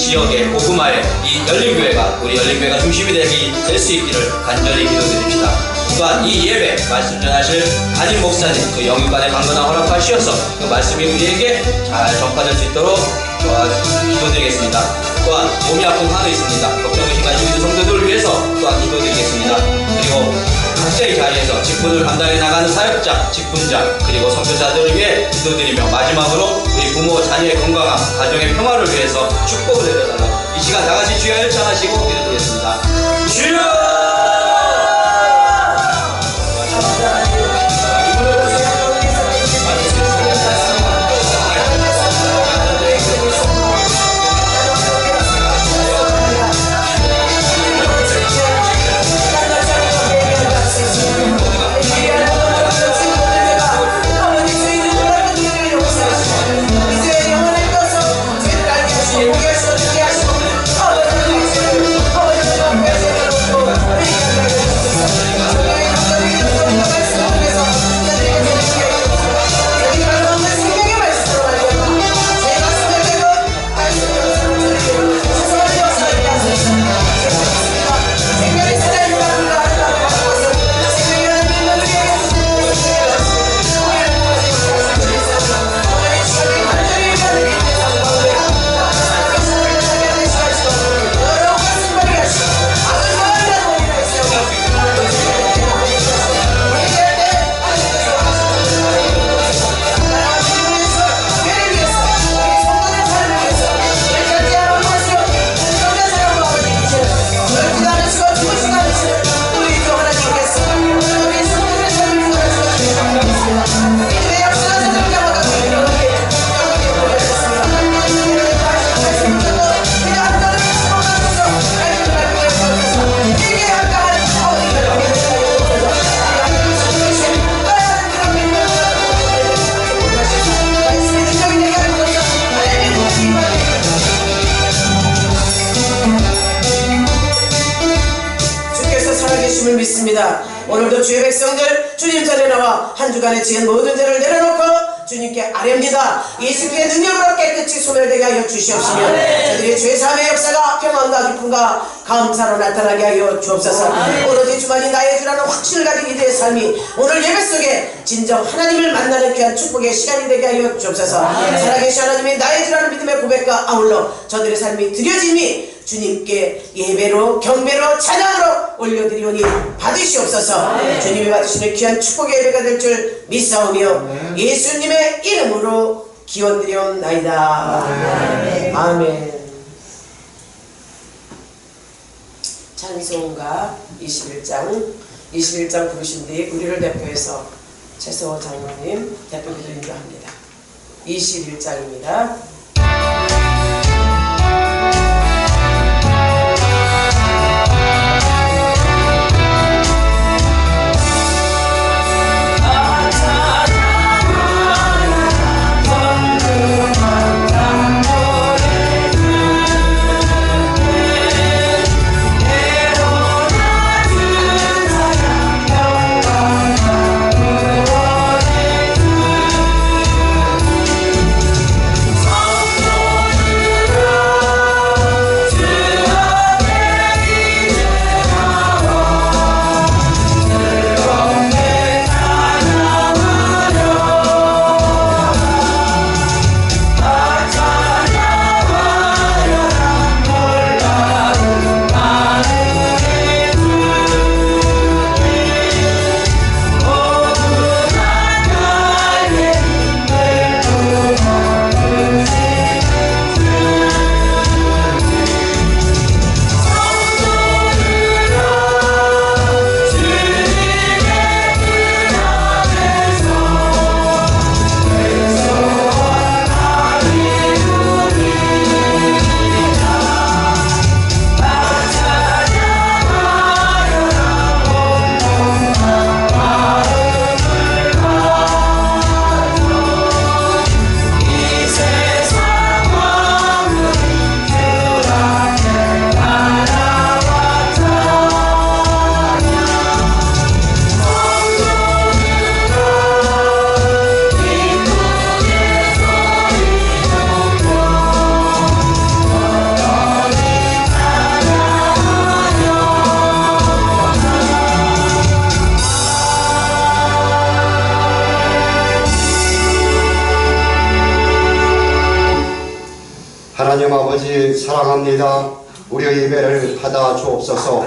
지역의 고구마의 이 열린교회가 우리 열린교회가 중심이 될 수 있기를 간절히 기도드립시다. 또한 이 예배 말씀 전하실 담임 목사님 그 영육간의 강건한 허락하시어서 그 말씀이 우리에게 잘 전파될 수 있도록 기도드리겠습니다. 또한 몸이 아픈 한우 있습니다. 걱정의심 가지고 있는 성도들을 위해서 또한 기도드리겠습니다. 그리고 각자의 자리에서 직분을 감당해 나가는 사역자, 직분자, 그리고 선교사들을 위해 기도드리며 마지막으로 우리 부모, 자녀의 건강함, 가정의 평화를 위해서 축복을 내려달라. 이 시간 다같이 주여 일창하시고 기도드리겠습니다. 주여! 믿습니다. 오늘도 주의 백성들 주님 전에 나와 한 주간에 지은 모든 죄를 내려놓고 주님께 아뢰옵니다. 예수님의 능력으로 깨끗이 소멸되게 하여 주시옵시며 저들의 죄사함의 역사가 평안과 기쁨과 감사로 나타나게 하여 주옵소서. 오로지 주만이 나의 주라는 확신을 가진 이들의 삶이 오늘 예배 속에 진정 하나님을 만나는 귀한 축복의 시간이 되게 하여 주옵소서. 살아계신 하나님이 나의 주라는 믿음의 고백과 아울러 저들의 삶이 드려짐이 주님께 예배로 경배로 찬양으로 올려드리오니 받으시옵소서. 주님이 받으시는 귀한 축복의 예배가 될 줄 믿사오며 예수님의 이름으로 기원드리옵나이다. 아멘. 찬송가 21장 부르신 뒤 우리를 대표해서 최성호 장로님 대표 기도 인도합니다. 21장입니다. Oh 하나님 아버지 사랑합니다. 우리의 예배를 받아 주옵소서.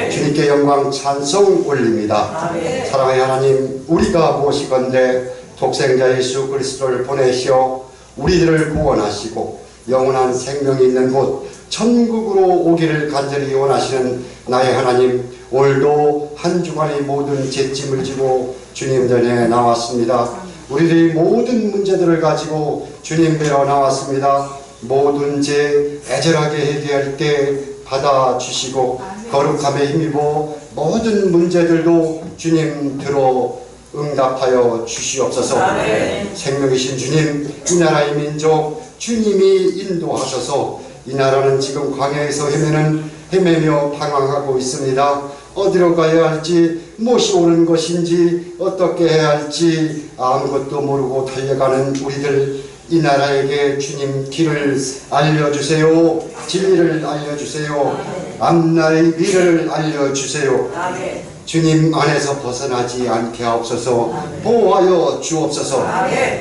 주님께 영광 찬송 올립니다. 사랑의 하나님, 우리가 무엇이건대 독생자 예수 그리스도를 보내시어 우리들을 구원하시고 영원한 생명이 있는 곳 천국으로 오기를 간절히 원하시는 나의 하나님, 오늘도 한 주간의 모든 죄짐을 지고 주님 전에 나왔습니다. 우리들의 모든 문제들을 가지고 주님 뵈러 나왔습니다. 모든 죄 애절하게 해결할 때 받아주시고 거룩함에 힘입어 모든 문제들도 주님 들어 응답하여 주시옵소서. 생명이신 주님, 이 나라의 민족 주님이 인도하셔서 이 나라는 지금 광야에서 헤매며 방황하고 있습니다. 어디로 가야 할지, 무엇이 옳은 것인지, 어떻게 해야 할지 아무것도 모르고 달려가는 우리들, 이 나라에게 주님 길을 알려주세요. 진리를 알려주세요. 앞날의 미래를 알려주세요. 주님 안에서 벗어나지 않게 하옵소서. 보호하여 주옵소서.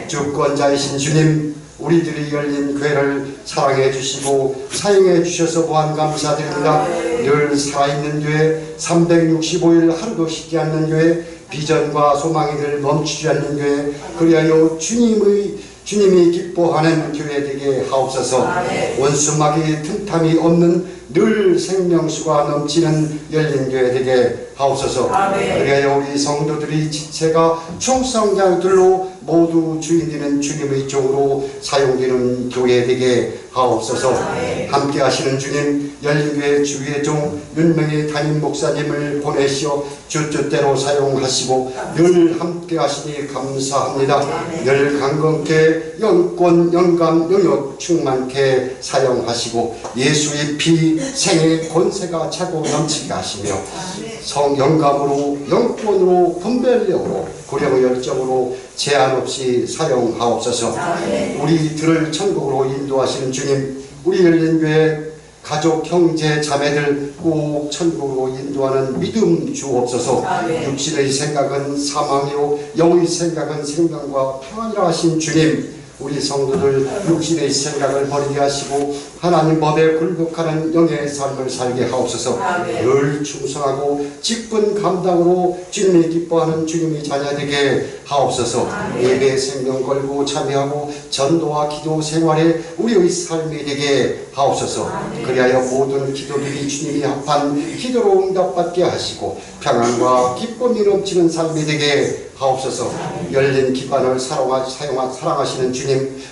주권자이신 주님, 우리들이 열린 교회를 사랑해 주시고 사용해 주셔서 무한 감사드립니다. 늘 살아있는 교회, 365일 하루도 쉬지 않는 교회, 비전과 소망이 늘 멈추지 않는 교회, 그리하여 주님이 기뻐하는 교회 되게 하옵소서. 원수막이 틈탐이 없는 늘 생명수가 넘치는 열린 교회 되게 하옵소서. 그리하여 우리 성도들이 지체가 총성장들로 모두 주인되는 주님의 종으로 사용되는 교회 되게 하옵소서. 함께 하시는 주님, 열린교회 주의 종 윤명희 담임 목사님을 보내시어 주뜻대로 사용하시고 늘 함께 하시니 감사합니다. 늘 강건케 영권, 영감, 영역 충만케 사용하시고 예수의 피, 생의 권세가 차고 넘치게 하시며 영감으로, 영권으로, 분별력으로, 고령의 열정으로 제한 없이 사용하옵소서. 우리들을 천국으로 인도하시는 주님, 우리 열린교회 가족, 형제, 자매들 꼭 천국으로 인도하는 믿음 주옵소서. 육신의 생각은 사망이요 영의 생각은 생명과 평안이라 하신 주님, 우리 성도들 육신의 생각을 버리게 하시고 하나님 법에 굴복하는 영의 삶을 살게 하옵소서. 늘 충성하고 직분 감당으로 주님이 기뻐하는 주님의 자녀되게 하옵소서. 예배 생명 걸고 참여하고 전도와 기도 생활에 우리의 삶이 되게 하옵소서. 그리하여 모든 기도들이 주님이 합한 기도로 응답받게 하시고 평안과 기쁨이 넘치는 삶이 되게 하옵소서. 열린 기반을 사랑하시는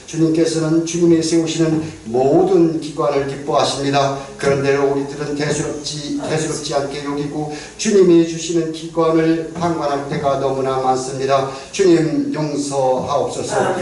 주님께서는 주님이 세우시는 모든 기관을 기뻐하십니다. 그런데 우리들은 대수롭지 않게 여기고 주님이 주시는 기관을 방관할 때가 너무나 많습니다. 주님 용서하옵소서.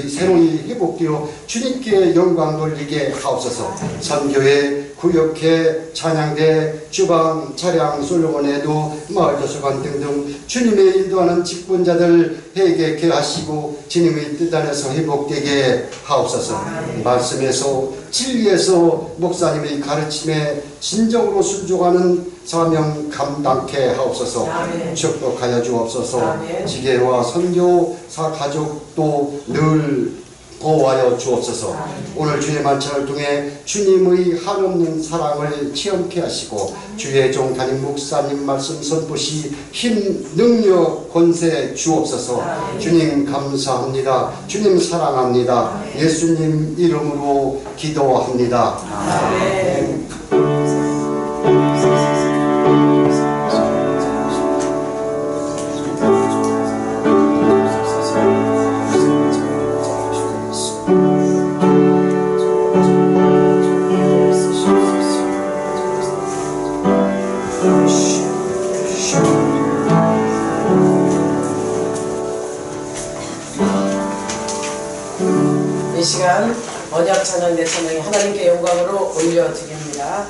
새로이 회복되어 주님께 영광 돌리게 하옵소서. 선교회, 구역회, 찬양대, 주방, 차량, 솔로몬에도 마을도서관 등등 주님의 인도하는 직분자들 회개케 하시고 주님의 뜻 안에서 회복되게 하옵소서. 말씀에서 진리에서 목사님의 가르침에 진정으로 순종하는 사명 감당케 하옵소서. 축복하여 주옵소서. 지계와 선교사 가족도 늘 보호하여 주옵소서. 오늘 주의 만찬을 통해 주님의 한없는 사랑을 체험케 하시고 주의 종 담임 목사님 말씀 선포시 힘, 능력, 권세 주옵소서. 주님 감사합니다. 주님 사랑합니다. 예수님 이름으로 기도합니다. 아멘. 이 시간 언약 찬양 내 찬양이 하나님께 영광으로 올려드립니다.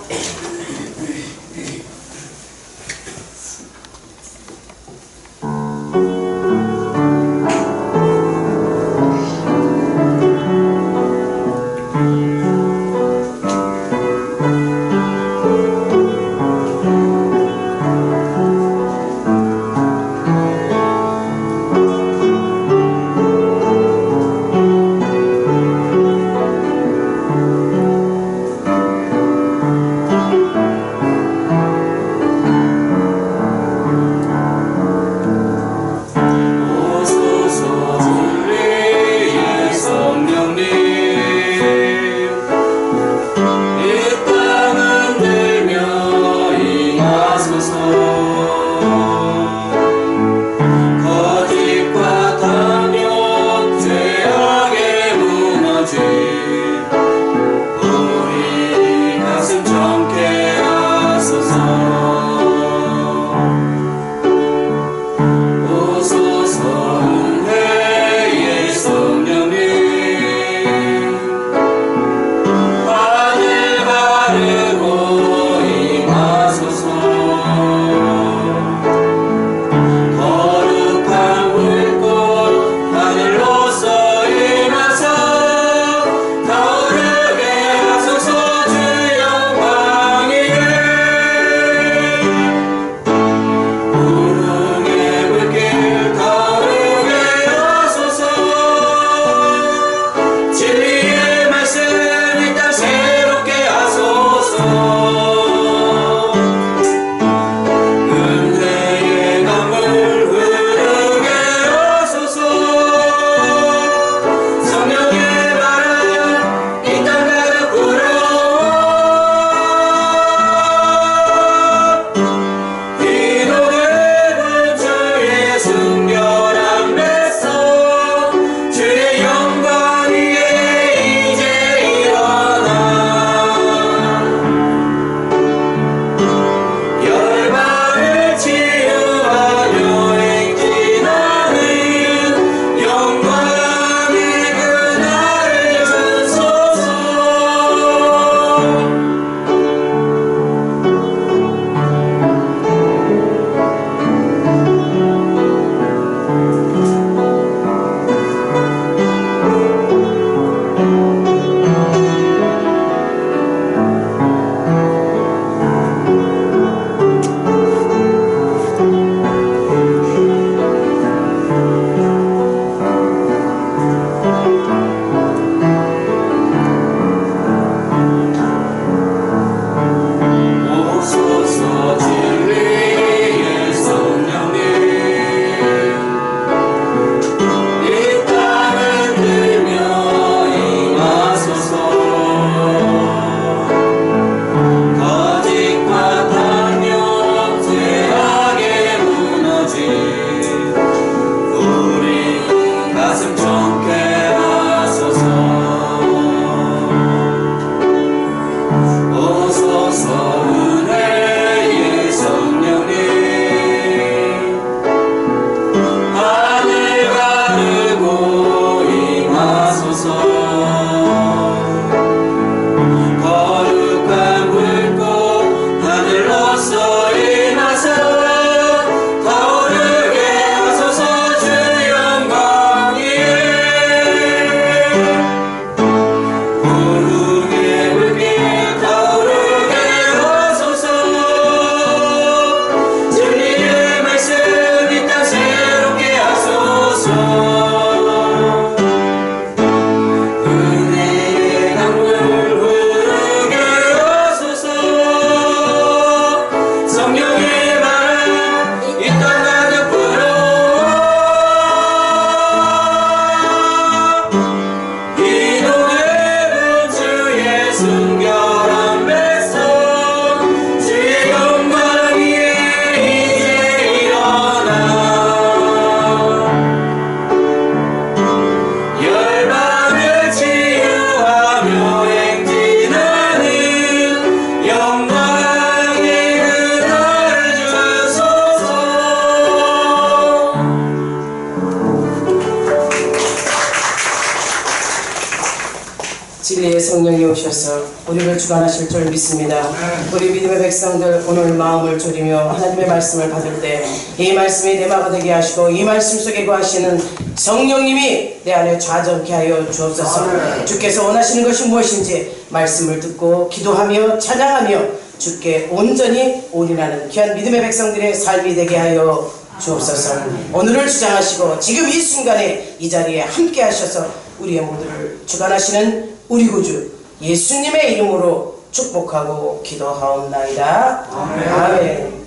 성령이 오셔서 우리를 주관하실 줄 믿습니다. 우리 믿음의 백성들 오늘 마음을 졸이며 하나님의 말씀을 받을 때 이 말씀이 내 마가 되게 하시고 이 말씀 속에 거하시는 성령님이 내 안에 좌정케 하여 주옵소서. 주께서 원하시는 것이 무엇인지 말씀을 듣고 기도하며 찬양하며 주께 온전히 올인하는 귀한 믿음의 백성들의 삶이 되게 하여 주옵소서. 오늘을 주장하시고 지금 이 순간에 이 자리에 함께 하셔서 우리의 모두를 주관하시는 우리 구주 예수님의 이름으로 축복하고 기도하옵나이다. 아멘. 아멘.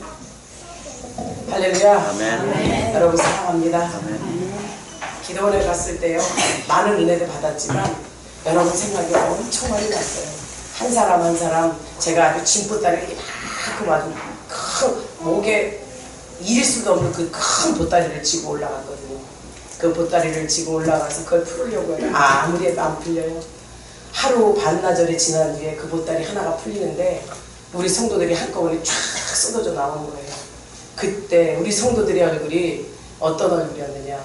할렐루야. 아멘. 여러분 사랑합니다. 기도원에 갔을 때요 많은 은혜를 받았지만 여러분 생각이 엄청 많이 났어요. 한 사람 한 사람 제가 아주 진보따리를 이만큼 아주 큰 목에 잃을 수도 없는 그 큰 보따리를 지고 올라갔거든요. 그 보따리를 지고 올라가서 그걸 풀으려고 해요. 아무리 해도 안 풀려요. 하루 반나절이 지난 뒤에 그 보따리 하나가 풀리는데 우리 성도들이 한꺼번에 쫙 쏟아져 나오는 거예요. 그때 우리 성도들의 얼굴이 어떤 얼굴이었느냐,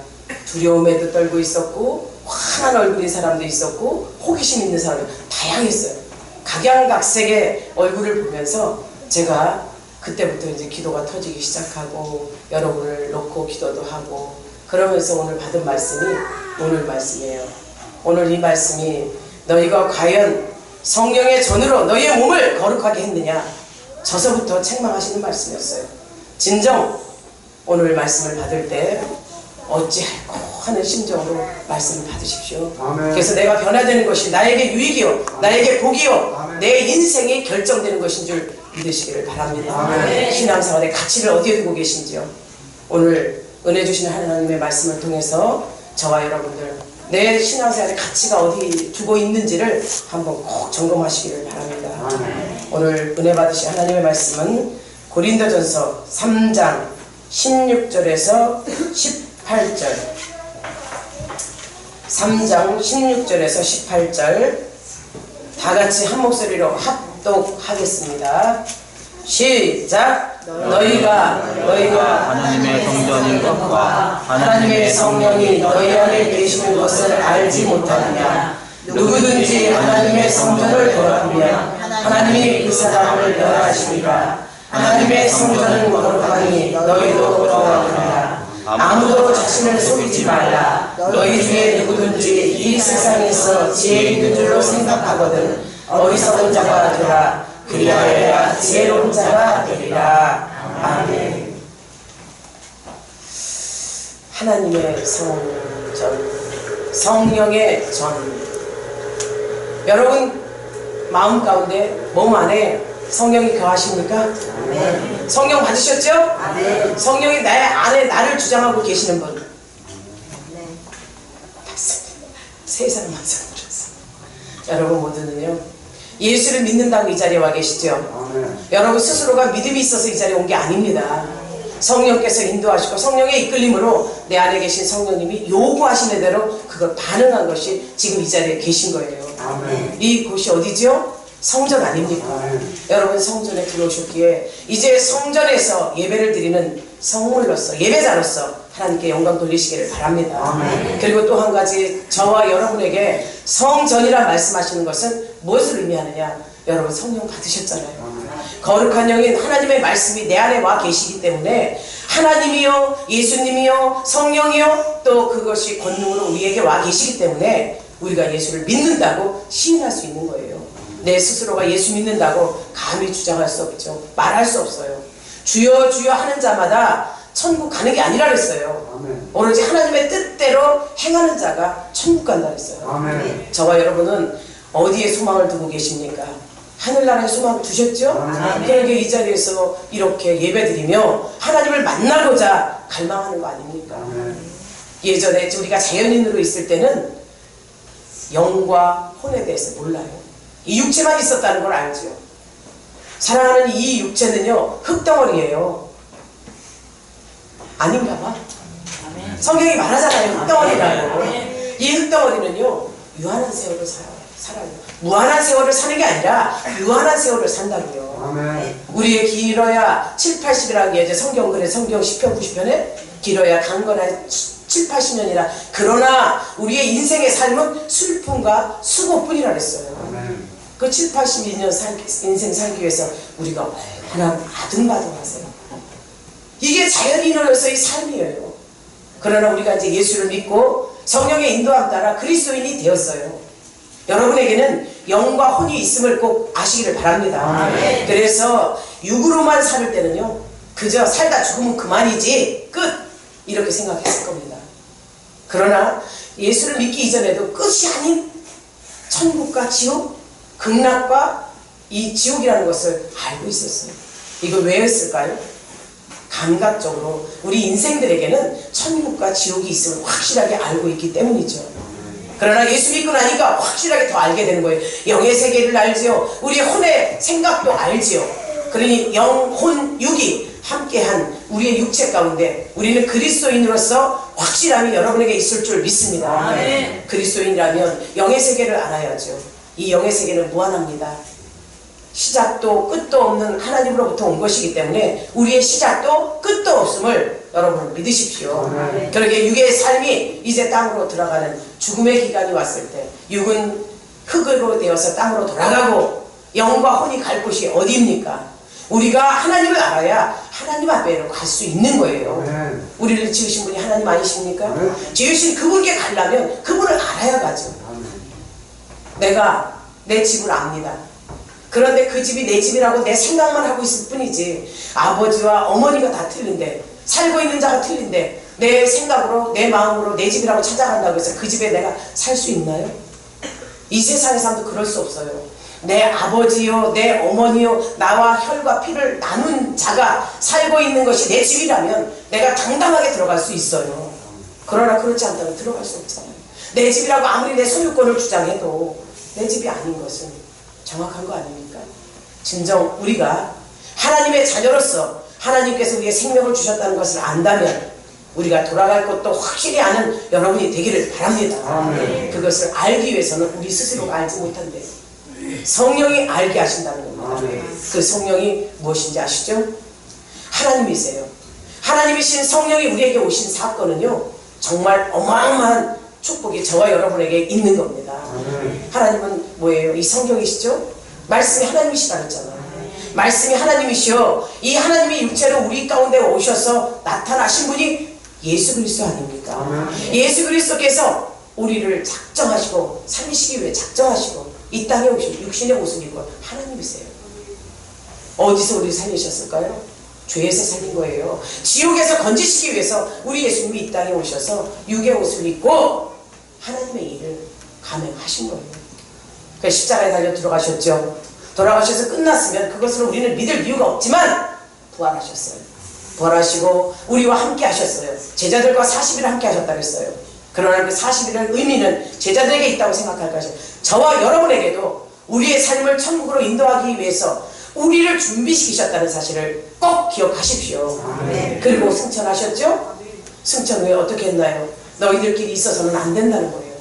두려움에도 떨고 있었고 환한 얼굴인 사람도 있었고 호기심 있는 사람도 다양했어요. 각양각색의 얼굴을 보면서 제가 그때부터 이제 기도가 터지기 시작하고 여러분을 놓고 기도도 하고 그러면서 오늘 받은 말씀이 오늘 말씀이에요. 오늘 이 말씀이 너희가 과연 성령의 전으로 너희의 몸을 거룩하게 했느냐, 저서부터 책망하시는 말씀이었어요. 진정 오늘 말씀을 받을 때 어찌할꼬 하는 심정으로 말씀을 받으십시오. 아멘. 그래서 내가 변화되는 것이 나에게 유익이요 나에게 복이요 아멘. 내 인생이 결정되는 것인 줄 믿으시기를 바랍니다. 아멘. 신앙생활의 가치를 어디에 두고 계신지요. 오늘 은혜 주시는 하나님의 말씀을 통해서 저와 여러분들 내 신앙생활의 가치가 어디 두고 있는지를 한번 꼭 점검하시기를 바랍니다. 아멘. 오늘 은혜 받으신 하나님의 말씀은 고린도전서 3장 16절에서 18절 3장 16절에서 18절 다같이 한 목소리로 합독하겠습니다. 시작! 너희가 하나님의 성전인 것과 하나님의 성령이 너희 안에 계시는 것을 알지 못하느냐. 누구든지 하나님의 성전을 거룩하면 하나님이 그 사람을 멸하시리라. 하나님의 성전은 거룩하니 너희도 거룩하라. 아무도 자신을 속이지 말라. 너희 중에 누구든지 이 세상에서 지혜 있는 줄로 생각하거든 어리석은 자가 되라. 그리하여야 지혜로운 자가 되리라. 아멘. 하나님의 성전, 성령의 전. 여러분 마음 가운데 몸 안에 성령이 거하십니까? 네. 성령 받으셨죠? 네. 성령이 나의 안에 나를 주장하고 계시는 분. 네. 세 사람만 들었어. 여러분 모두는요 예수를 믿는다고 이 자리에 와 계시죠? 아멘. 여러분 스스로가 믿음이 있어서 이 자리에 온 게 아닙니다. 성령께서 인도하시고 성령의 이끌림으로 내 안에 계신 성령님이 요구하시는 대로 그걸 반응한 것이 지금 이 자리에 계신 거예요. 아멘. 이 곳이 어디죠? 성전 아닙니까? 아멘. 여러분 성전에 들어오셨기에 이제 성전에서 예배를 드리는 성물로서 예배자로서 하나님께 영광 돌리시기를 바랍니다. 아멘. 그리고 또 한 가지 저와 여러분에게 성전이라 말씀하시는 것은 무엇을 의미하느냐? 여러분 성령 받으셨잖아요. 아멘. 거룩한 영인 하나님의 말씀이 내 안에 와 계시기 때문에 하나님이요 예수님이요 성령이요 또 그것이 권능으로 우리에게 와 계시기 때문에 우리가 예수를 믿는다고 시인할 수 있는 거예요. 내 스스로가 예수 믿는다고 감히 주장할 수 없죠. 말할 수 없어요. 주여 주여 하는 자마다 천국 가는 게 아니라 그랬어요. 아멘. 오로지 하나님의 뜻대로 행하는 자가 천국 간다 그랬어요. 아멘. 저와 여러분은 어디에 소망을 두고 계십니까? 하늘나라에 소망을 두셨죠? 아멘. 그러게 이 자리에서 이렇게 예배드리며 하나님을 만나고자 갈망하는 거 아닙니까? 아멘. 예전에 우리가 자연인으로 있을 때는 영과 혼에 대해서 몰라요. 이 육체만 있었다는 걸 알죠. 사랑하는 이 육체는요 흙덩어리예요. 아닌가 봐. 성경이 말하잖아요. 흙덩어리라고. 이 흙덩어리는요 유한한 세월을 살아요. 무한한 세월을 사는 게 아니라 유한한 세월을 산다고요. 아멘. 우리의 길어야 7, 80이라는 게 이제 성경 10편 90편에 길어야 강건한 7, 80년이라. 그러나 우리의 인생의 삶은 슬픔과 수고뿐이라 그랬어요. 그 7, 82년 인생 살기 위해서 우리가 얼마나 아등바등하세요. 이게 자연인으로서의 삶이에요. 그러나 우리가 이제 예수를 믿고 성령의 인도함 따라 그리스도인이 되었어요. 여러분에게는 영과 혼이 있음을 꼭 아시기를 바랍니다. 그래서 육으로만 살 때는요, 그저 살다 죽으면 그만이지 끝 이렇게 생각했을 겁니다. 그러나 예수를 믿기 이전에도 끝이 아닌 천국과 지옥, 극락과 이 지옥이라는 것을 알고 있었어요. 이걸 왜 했을까요? 감각적으로 우리 인생들에게는 천국과 지옥이 있음을 확실하게 알고 있기 때문이죠. 그러나 예수 믿고 나니까 확실하게 더 알게 되는 거예요. 영의 세계를 알지요. 우리 혼의 생각도 알지요. 그러니 영, 혼, 육이 함께한 우리의 육체 가운데 우리는 그리스도인으로서 확실함이 여러분에게 있을 줄 믿습니다. 그리스도인이라면 영의 세계를 알아야죠. 이 영의 세계는 무한합니다. 시작도 끝도 없는 하나님으로부터 온 것이기 때문에 우리의 시작도 끝도 없음을 여러분 믿으십시오. 그러게 육의 삶이 이제 땅으로 들어가는 죽음의 기간이 왔을 때 육은 흙으로 되어서 땅으로 돌아가고 영과 혼이 갈 곳이 어디입니까? 우리가 하나님을 알아야 하나님 앞에로 갈 수 있는 거예요. 우리를 지으신 분이 하나님 아니십니까? 지으신 그분께 가려면 그분을 알아야 가죠. 내가 내 집을 압니다. 그런데 그 집이 내 집이라고 내 생각만 하고 있을 뿐이지 아버지와 어머니가 다 틀린데 살고 있는 자가 틀린데 내 생각으로 내 마음으로 내 집이라고 찾아간다고 해서 그 집에 내가 살 수 있나요? 이 세상의 사람도 그럴 수 없어요. 내 아버지요 내 어머니요 나와 혈과 피를 나눈 자가 살고 있는 것이 내 집이라면 내가 당당하게 들어갈 수 있어요. 그러나 그렇지 않다면 들어갈 수 없잖아요. 내 집이라고 아무리 내 소유권을 주장해도 내 집이 아닌 것은 정확한 거 아닙니까? 진정 우리가 하나님의 자녀로서 하나님께서 우리의 생명을 주셨다는 것을 안다면 우리가 돌아갈 것도 확실히 아는 여러분이 되기를 바랍니다. 그것을 알기 위해서는 우리 스스로가 알지 못한데 성령이 알게 하신다는 겁니다. 그 성령이 무엇인지 아시죠? 하나님이세요. 하나님이신 성령이 우리에게 오신 사건은요 정말 어마어마한 축복이 저와 여러분에게 있는 겁니다. 하나님은 뭐예요? 이 성경이시죠? 말씀이 하나님이시다 그랬잖아요. 말씀이 하나님이시여 이 하나님이 육체로 우리 가운데 오셔서 나타나신 분이 예수 그리스도 아닙니까? 예수 그리스도께서 우리를 작정하시고 살리시기 위해 작정하시고 이 땅에 오신 육신의 옷을 입고 하나님이세요. 어디서 우리를 살리셨을까요? 죄에서 살린 거예요. 지옥에서 건지시기 위해서 우리 예수님이 이 땅에 오셔서 육의 옷을 입고 하나님의 일을 감행하신 거예요. 그래서 십자가에 달려 들어가셨죠. 돌아가셔서 끝났으면 그것을 우리는 믿을 이유가 없지만 부활하셨어요. 부활하시고 우리와 함께 하셨어요. 제자들과 40일을 함께 하셨다고 했어요. 그러나 그 40일의 의미는 제자들에게 있다고 생각할 것이죠. 저와 여러분에게도 우리의 삶을 천국으로 인도하기 위해서 우리를 준비시키셨다는 사실을 꼭 기억하십시오. 그리고 승천하셨죠? 승천 후에 어떻게 했나요? 너희들끼리 있어서는 안 된다는 거예요.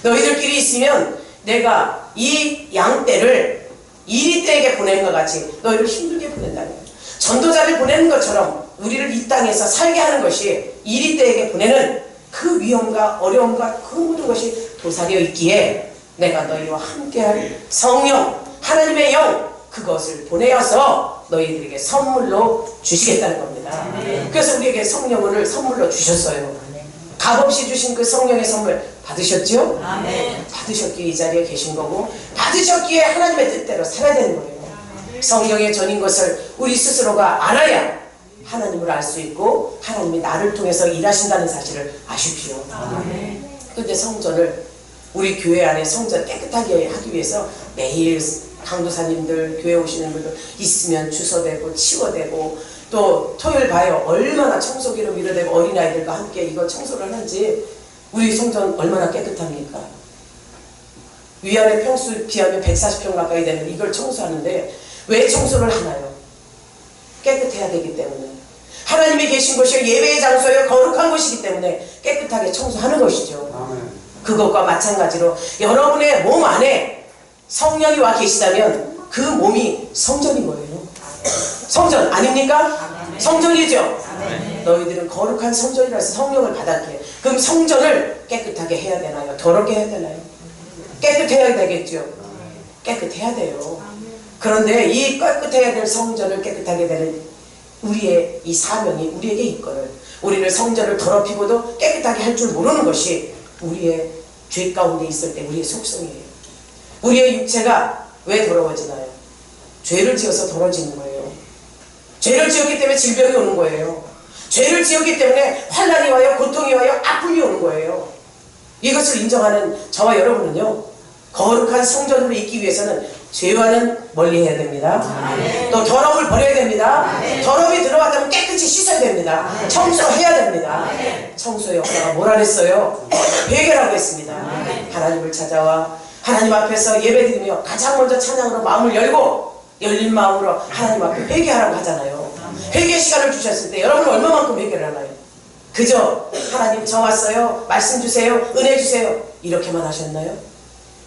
너희들끼리 있으면 내가 이 양떼를 이리떼에게 보내는 것 같이 너희를 힘들게 보낸다는 거예요. 전도자를 보내는 것처럼 우리를 이 땅에서 살게 하는 것이 이리떼에게 보내는 그 위험과 어려움과 그 모든 것이 도사되어 있기에 내가 너희와 함께할 성령 하나님의 영 그것을 보내어서 너희들에게 선물로 주시겠다는 겁니다. 그래서 우리에게 성령을 선물로 주셨어요. 값없이 주신 그 성령의 선물 받으셨죠? 받으셨기에 이 자리에 계신 거고 받으셨기에 하나님의 뜻대로 살아야 되는 거예요. 성령의 전인 것을 우리 스스로가 알아야 하나님을 알 수 있고 하나님이 나를 통해서 일하신다는 사실을 아십시오. 그런데 성전을 우리 교회 안에 성전 깨끗하게 하기 위해서 매일 강도사님들 교회 오시는 분들 있으면 주소대고 치워대고 또 토요일 봐요. 얼마나 청소기로 밀어대고 어린아이들과 함께 이거 청소를 하는지 우리 성전 얼마나 깨끗합니까? 위안의 평수 비하면 140평 가까이 되는 이걸 청소하는데 왜 청소를 하나요? 깨끗해야 되기 때문에 하나님이 계신 곳이 예배의 장소여 거룩한 곳이기 때문에 깨끗하게 청소하는 것이죠. 그것과 마찬가지로 여러분의 몸 안에 성령이 와 계시다면 그 몸이 성전인 거예요. 성전 아닙니까? 성전이죠. 너희들은 거룩한 성전이라서 성령을 받았기에. 그럼 성전을 깨끗하게 해야 되나요? 더럽게 해야 되나요? 깨끗해야 되겠죠. 깨끗해야 돼요. 그런데 이 깨끗해야 될 성전을 깨끗하게 되는 우리의 이 사명이 우리에게 있거늘 우리는 성전을 더럽히고도 깨끗하게 할 줄 모르는 것이 우리의 죄 가운데 있을 때 우리의 속성이에요. 우리의 육체가 왜 더러워지나요? 죄를 지어서 더러워지는 거예요. 죄를 지었기 때문에 질병이 오는 거예요. 죄를 지었기 때문에 환난이 와요, 고통이 와요, 아픔이 오는 거예요. 이것을 인정하는 저와 여러분은요, 거룩한 성전으로 있기 위해서는 죄와는 멀리 해야 됩니다. 또 더러움을 버려야 됩니다. 더러움이 들어왔다면 깨끗이 씻어야 됩니다. 청소해야 됩니다. 청소의 역사가 뭐라 그랬어요? 회개라고 했습니다. 하나님을 찾아와 하나님 앞에서 예배드리며 가장 먼저 찬양으로 마음을 열고 열린 마음으로 하나님 앞에 회개하라고 하잖아요. 회개 시간을 주셨을 때 여러분은 얼마만큼 회개를 하나요? 그저 하나님 저 왔어요, 말씀 주세요, 은혜 주세요 이렇게만 하셨나요?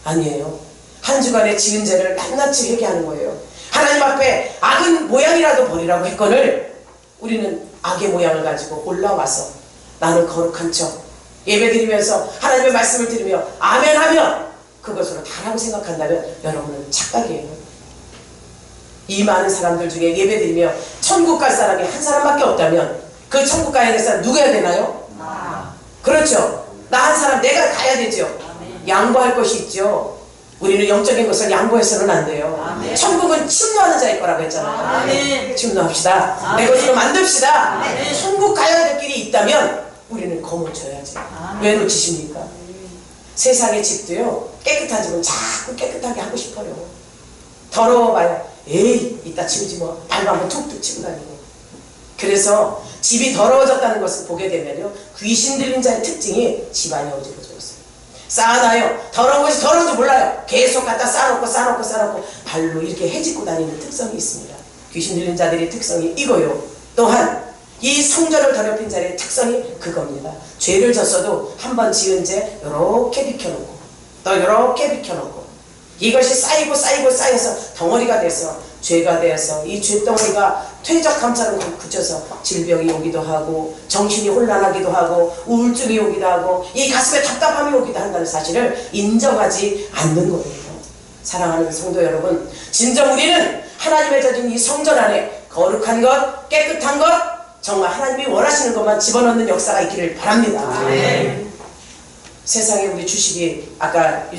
아니에요. 한 주간의 지은 죄를 낱낱이 회개하는 거예요. 하나님 앞에 악은 모양이라도 버리라고 했거늘 우리는 악의 모양을 가지고 올라와서 나는 거룩한 척 예배드리면서 하나님의 말씀을 들으며 아멘하며 그것으로 다라고 생각한다면 여러분은 착각이에요. 이 많은 사람들 중에 예배드리며 천국 갈 사람이 한 사람밖에 없다면 그 천국 가야 될 사람 누구야 되나요? 그렇죠. 나 한 사람 내가 가야 되죠. 양보할 것이 있죠. 우리는 영적인 것을 양보해서는 안 돼요. 천국은 침노하는 자일 거라고 했잖아요. 침노합시다. 내 것으로 만듭시다. 천국 가야 될 길이 있다면 우리는 거머쥐어야지. 왜 놓치십니까? 세상의 집도요, 깨끗하지만 자꾸 깨끗하게 하고 싶어요. 더러워봐요. 에이 이따 치우지 뭐. 발 한번 툭툭 치고 다니고. 그래서 집이 더러워졌다는 것을 보게 되면요, 귀신 들린 자의 특징이 집안이 어지러워졌어요. 쌓아놔요. 더러운 것이 더러운 줄 몰라요. 계속 갖다 쌓아놓고 발로 이렇게 헤집고 다니는 특성이 있습니다. 귀신 들린 자들의 특성이 이거요. 또한 이 성전을 더럽힌 자의 특성이 그겁니다. 죄를 졌어도 한번 지은 죄 요렇게 비켜놓고 또 요렇게 비켜놓고 이것이 쌓여서 덩어리가 돼서 죄가 되어서 이 죄덩어리가 퇴적감처럼 굳혀서 질병이 오기도 하고 정신이 혼란하기도 하고 우울증이 오기도 하고 이 가슴에 답답함이 오기도 한다는 사실을 인정하지 않는 거예요. 사랑하는 성도 여러분, 진정 우리는 하나님의 젖은 이 성전 안에 거룩한 것, 깨끗한 것, 정말 하나님이 원하시는 것만 집어넣는 역사가 있기를 바랍니다. 세상에 우리 주식이 아까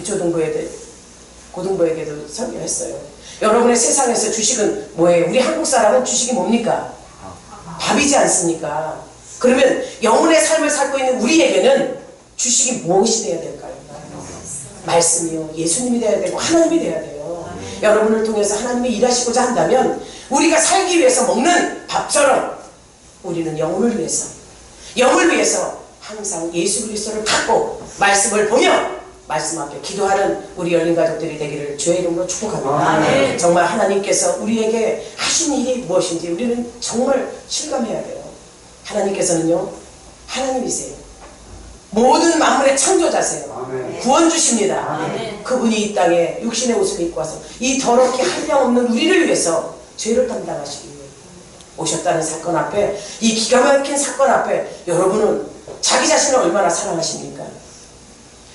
고등부에게도 설교했어요. 여러분의 세상에서 주식은 뭐예요? 우리 한국 사람은 주식이 뭡니까? 밥이지 않습니까? 그러면 영혼의 삶을 살고 있는 우리에게는 주식이 무엇이 돼야 될까요? 말씀이요. 예수님이 돼야 되고 하나님이 돼야 돼요. 여러분을 통해서 하나님이 일하시고자 한다면 우리가 살기 위해서 먹는 밥처럼 우리는 영을 위해서 항상 예수 그리스도를 갖고 말씀을 보며 말씀 앞에 기도하는 우리 열린 가족들이 되기를 주의 이름으로 축복합니다. 정말 하나님께서 우리에게 하신 일이 무엇인지 우리는 정말 실감해야 돼요. 하나님께서는요, 하나님이세요. 모든 만물의 창조자세요. 구원 주십니다. 그분이 이 땅에 육신의 옷을 입고 와서 이 더럽게 한량없는 우리를 위해서 죄를 담당하시기 위해 오셨다는 사건 앞에, 이 기가 막힌 사건 앞에 여러분은 자기 자신을 얼마나 사랑하십니까?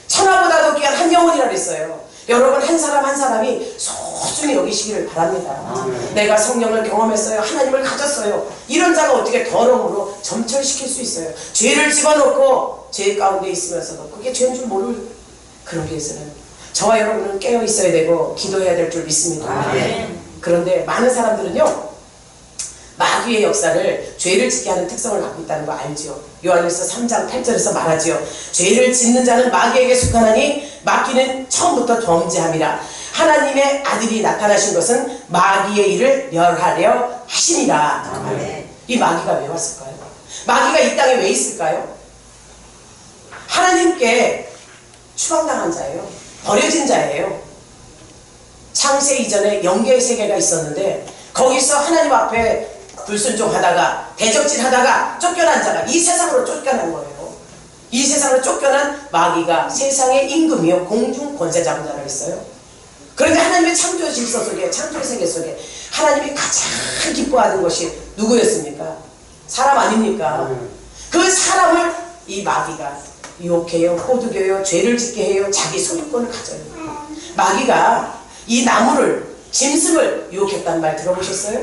천하보다도 귀한 한 영혼이라 그랬어요. 여러분 한 사람 한 사람이 소중히 여기시기를 바랍니다. 내가 성령을 경험했어요. 하나님을 가졌어요. 이런 자가 어떻게 더러움으로 점철시킬 수 있어요? 죄를 집어넣고 죄 가운데 있으면서도 그게 죄인 줄 모를. 그러기 위해서는 저와 여러분은 깨어 있어야 되고 기도해야 될 줄 믿습니다. 그런데 많은 사람들은요, 마귀의 역사를 죄를 짓게 하는 특성을 갖고 있다는 거 알죠? 요한일서 3장 8절에서 말하지요. 죄를 짓는 자는 마귀에게 속하나니 마귀는 처음부터 범죄함이라. 하나님의 아들이 나타나신 것은 마귀의 일을 멸하려 하심이라. 이 마귀가 왜 왔을까요? 마귀가 이 땅에 왜 있을까요? 하나님께 추방당한 자예요. 버려진 자예요. 창세 이전에 영계의 세계가 있었는데 거기서 하나님 앞에 불순종하다가 대적질하다가 쫓겨난 자가 이 세상으로 쫓겨난 거예요. 이 세상으로 쫓겨난 마귀가 세상의 임금이요 공중 권세자분자를 했어요. 그런데 하나님의 창조 질서 속에, 창조 세계 속에 하나님이 가장 기뻐하는 것이 누구였습니까? 사람 아닙니까? 그 사람을 이 마귀가 유혹해요, 호두겨요, 죄를 짓게 해요, 자기 소유권을 가져요. 마귀가 이 나무를, 짐승을 유혹했다는 말 들어보셨어요?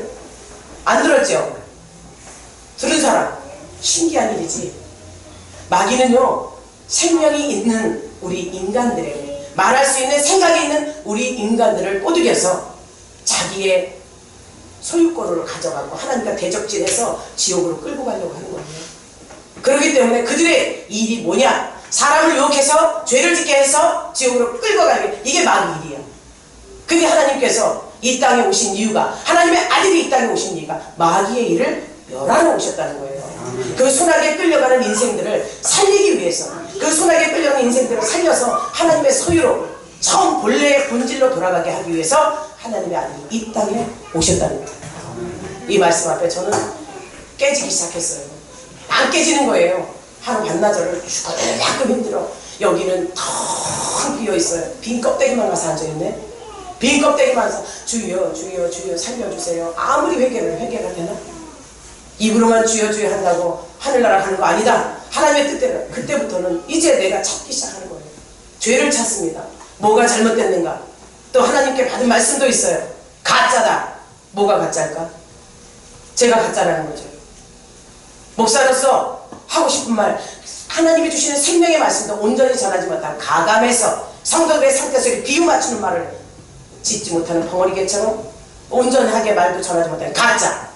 안 들었죠? 들은 사람 신기한 일이지. 마귀는요, 생명이 있는 우리 인간들에게, 말할 수 있는 생각이 있는 우리 인간들을 꼬드겨서 자기의 소유권으로 가져가고 하나님과 대적질해서 지옥으로 끌고 가려고 하는 거예요. 그렇기 때문에 그들의 일이 뭐냐? 사람을 유혹해서 죄를 짓게 해서 지옥으로 끌고 가는 게 이게 마귀 일이야. 근데 하나님께서 이 땅에 오신 이유가, 하나님의 아들이 이 땅에 오신 이유가 마귀의 일을 멸하러 오셨다는 거예요. 그 소나기에 끌려가는 인생들을 살리기 위해서, 그 소나기에 끌려가는 인생들을 살려서 하나님의 소유로 처음 본래의 본질로 돌아가게 하기 위해서 하나님의 아들이 이 땅에 오셨다는 거예요. 이 말씀 앞에 저는 깨지기 시작했어요. 안 깨지는 거예요. 하루 반나절을 죽어야끔 힘들어. 여기는 텅 비어있어요. 빈 껍데기만 가서 앉아있네. 빈 껍데기만 가서 주여 주여 주여 살려주세요. 아무리 회개가 되나? 입으로만 주여 주여 한다고 하늘나라 가는 거 아니다. 하나님의 뜻대로. 그때부터는 이제 내가 찾기 시작하는 거예요. 죄를 찾습니다. 뭐가 잘못됐는가? 또 하나님께 받은 말씀도 있어요. 가짜다. 뭐가 가짜일까? 제가 가짜라는 거죠. 목사로서 하고 싶은 말, 하나님이 주시는 생명의 말씀도 온전히 전하지 못한 가감해서 성도들의 상태 속에 비유 맞추는 말을 짓지 못하는 벙어리개처럼 온전하게 말도 전하지 못하는 가짜.